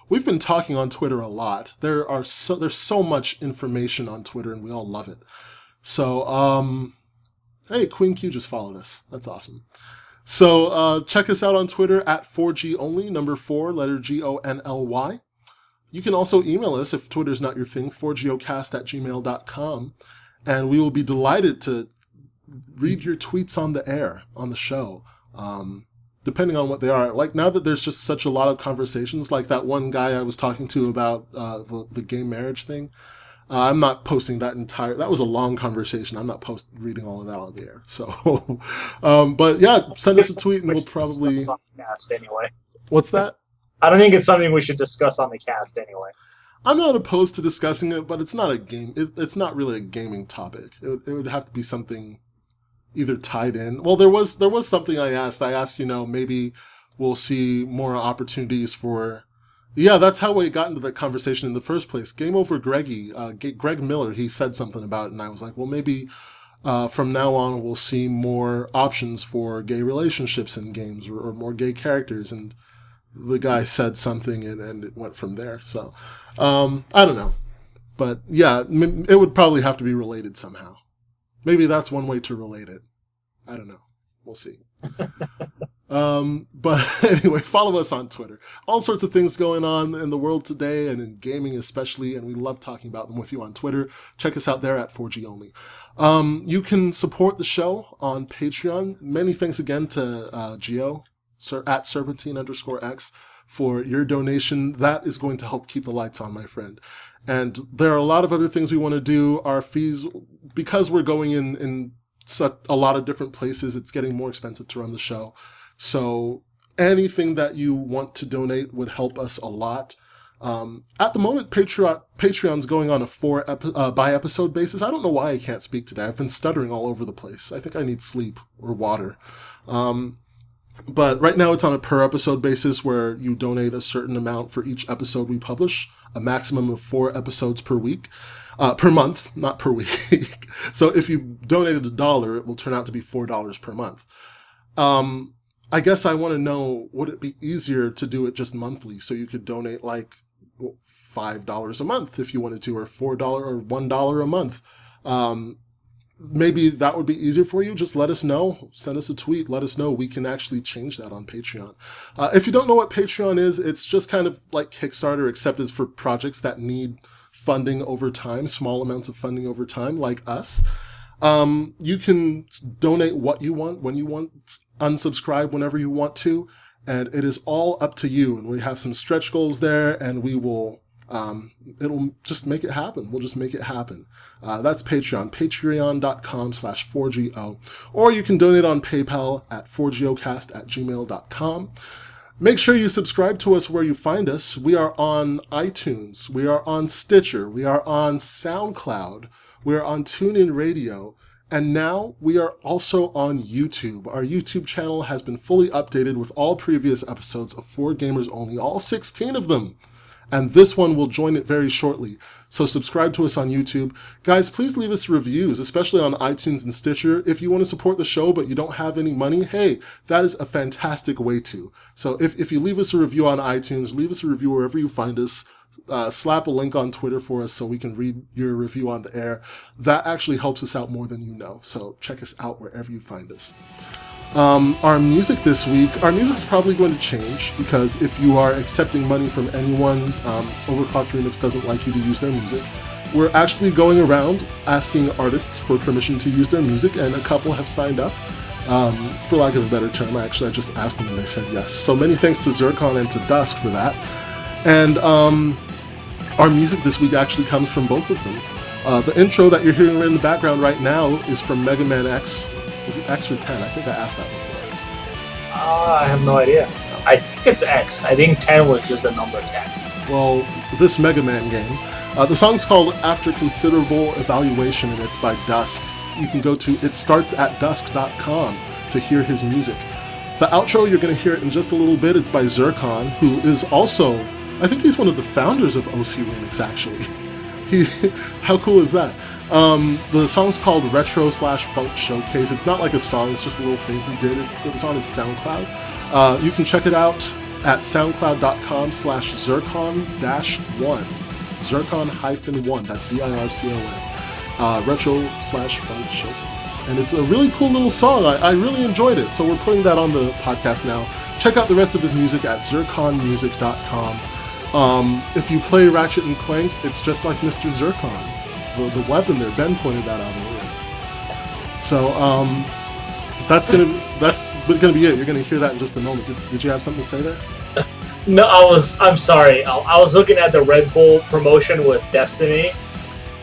We've been talking on Twitter a lot. There's so much information on Twitter, and we all love it. So, hey, Queen Q just followed us. That's awesome. So, check us out on Twitter at 4G only, number 4, letter GONLY. You can also email us if Twitter's not your thing, 4geocast@gmail.com, and we will be delighted to read your tweets on the air, on the show, depending on what they are. Like, now that there's just such a lot of conversations, like that one guy I was talking to about the gay marriage thing, I'm not posting that was a long conversation. I'm not reading all of that on the air. So, but yeah, send us a tweet and we'll probably... discuss on the cast anyway. What's that? I don't think it's something we should discuss on the cast anyway. I'm not opposed to discussing it, but it's not a game. It's not really a gaming topic. It would have to be something either tied in. Well, there was something I asked. I asked, maybe we'll see more opportunities for... Yeah, that's how we got into that conversation in the first place. Game Over Greggy, Greg Miller, he said something about it, and I was like, well, maybe from now on we'll see more options for gay relationships in games or more gay characters, and the guy said something and it went from there. So, I don't know. But yeah, it would probably have to be related somehow. Maybe that's one way to relate it. I don't know. We'll see. But anyway, follow us on Twitter. All sorts of things going on in the world today and in gaming especially, and we love talking about them with you on Twitter. Check us out there at 4G only. You can support the show on Patreon. Many thanks again to Geo at Serpentine_X for your donation. That is going to help keep the lights on, my friend. And there are a lot of other things we want to do. Our fees, because we're going in such a lot of different places, it's getting more expensive to run the show. So anything that you want to donate would help us a lot. At the moment, Patreon's going on a by episode basis. I don't know why I can't speak today. I've been stuttering all over the place. I think I need sleep or water. But right now it's on a per episode basis where you donate a certain amount for each episode we publish, a maximum of 4 episodes per week, per month, not per week. So if you donated $1, it will turn out to be $4 per month. I guess I want to know, would it be easier to do it just monthly? So you could donate like $5 a month if you wanted to, or $4 or $1 a month. Maybe that would be easier for you. Just let us know. Send us a tweet. Let us know. We can actually change that on Patreon. If you don't know what Patreon is, it's just kind of like Kickstarter, except it's for projects that need funding over time, small amounts of funding over time, like us. You can donate what you want, when you want, unsubscribe whenever you want to, and it is all up to you. And we have some stretch goals there, and we will... it'll just make it happen. We'll just make it happen. That's Patreon, patreon.com/4GO. Or you can donate on PayPal at 4geocast@gmail.com. Make sure you subscribe to us where you find us. We are on iTunes. We are on Stitcher. We are on SoundCloud. We are on TuneIn Radio. And now we are also on YouTube. Our YouTube channel has been fully updated with all previous episodes of 4Gamers Only, all 16 of them. And this one will join it very shortly. So subscribe to us on YouTube. Guys, please leave us reviews, especially on iTunes and Stitcher. If you want to support the show but you don't have any money, hey, that is a fantastic way to. So if you leave us a review on iTunes, leave us a review wherever you find us. Slap a link on Twitter for us so we can read your review on the air. That actually helps us out more than you know. So check us out wherever you find us. Our music this week, our music's probably going to change because if you are accepting money from anyone, Overclocked Remix doesn't like you to use their music. We're actually going around asking artists for permission to use their music, and a couple have signed up. For lack of a better term, I just asked them and they said yes. So many thanks to Zircon and to Dusk for that. And our music this week actually comes from both of them. The intro that you're hearing in the background right now is from Mega Man X. Is it X or 10? I think I asked that before. I have no idea. I think it's X. I think 10 was just the number 10. Well, this Mega Man game. The song's called After Considerable Evaluation, and it's by Dusk. You can go to itstartsatdusk.com to hear his music. The outro, you're going to hear it in just a little bit. It's by Zircon, who is also, I think he's one of the founders of OC Remix, actually. How cool is that? The song's called Retro/Funk Showcase. It's not like a song, it's just a little thing he did. It was on his SoundCloud. You can check it out at soundcloud.com/zircon-1. Zircon-1, that's ZIRCON. Retro/Funk Showcase. And it's a really cool little song. I really enjoyed it, so we're putting that on the podcast now. Check out the rest of his music at zirconmusic.com. If you play Ratchet and Clank, it's just like Mr. Zircon. The weapon there, Ben pointed that out earlier. So that's gonna be it. You're gonna hear that in just a moment. Did you have something to say there? No, I'm sorry. I was looking at the Red Bull promotion with Destiny,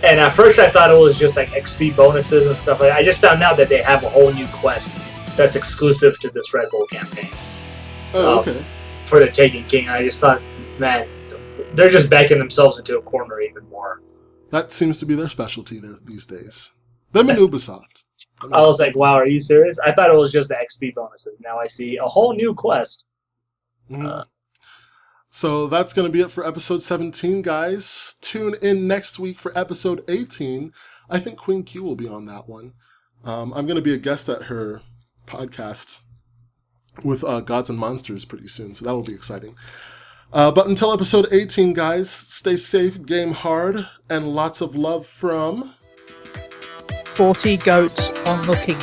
and at first I thought it was just like XP bonuses and stuff like that. I just found out that they have a whole new quest that's exclusive to this Red Bull campaign. Oh, okay. For the Taken King. I just thought, man, they're just backing themselves into a corner even more. That seems to be their specialty there these days. Them and Ubisoft. I was like, wow, are you serious? I thought it was just the XP bonuses. Now I see a whole new quest. Mm-hmm. So that's going to be it for episode 17, guys. Tune in next week for episode 18. I think Queen Q will be on that one. I'm going to be a guest at her podcast with Gods and Monsters pretty soon, so that will be exciting. But until episode 18, guys, stay safe, game hard, and lots of love from 40 goats on looking.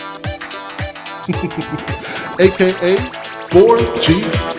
AKA 4G.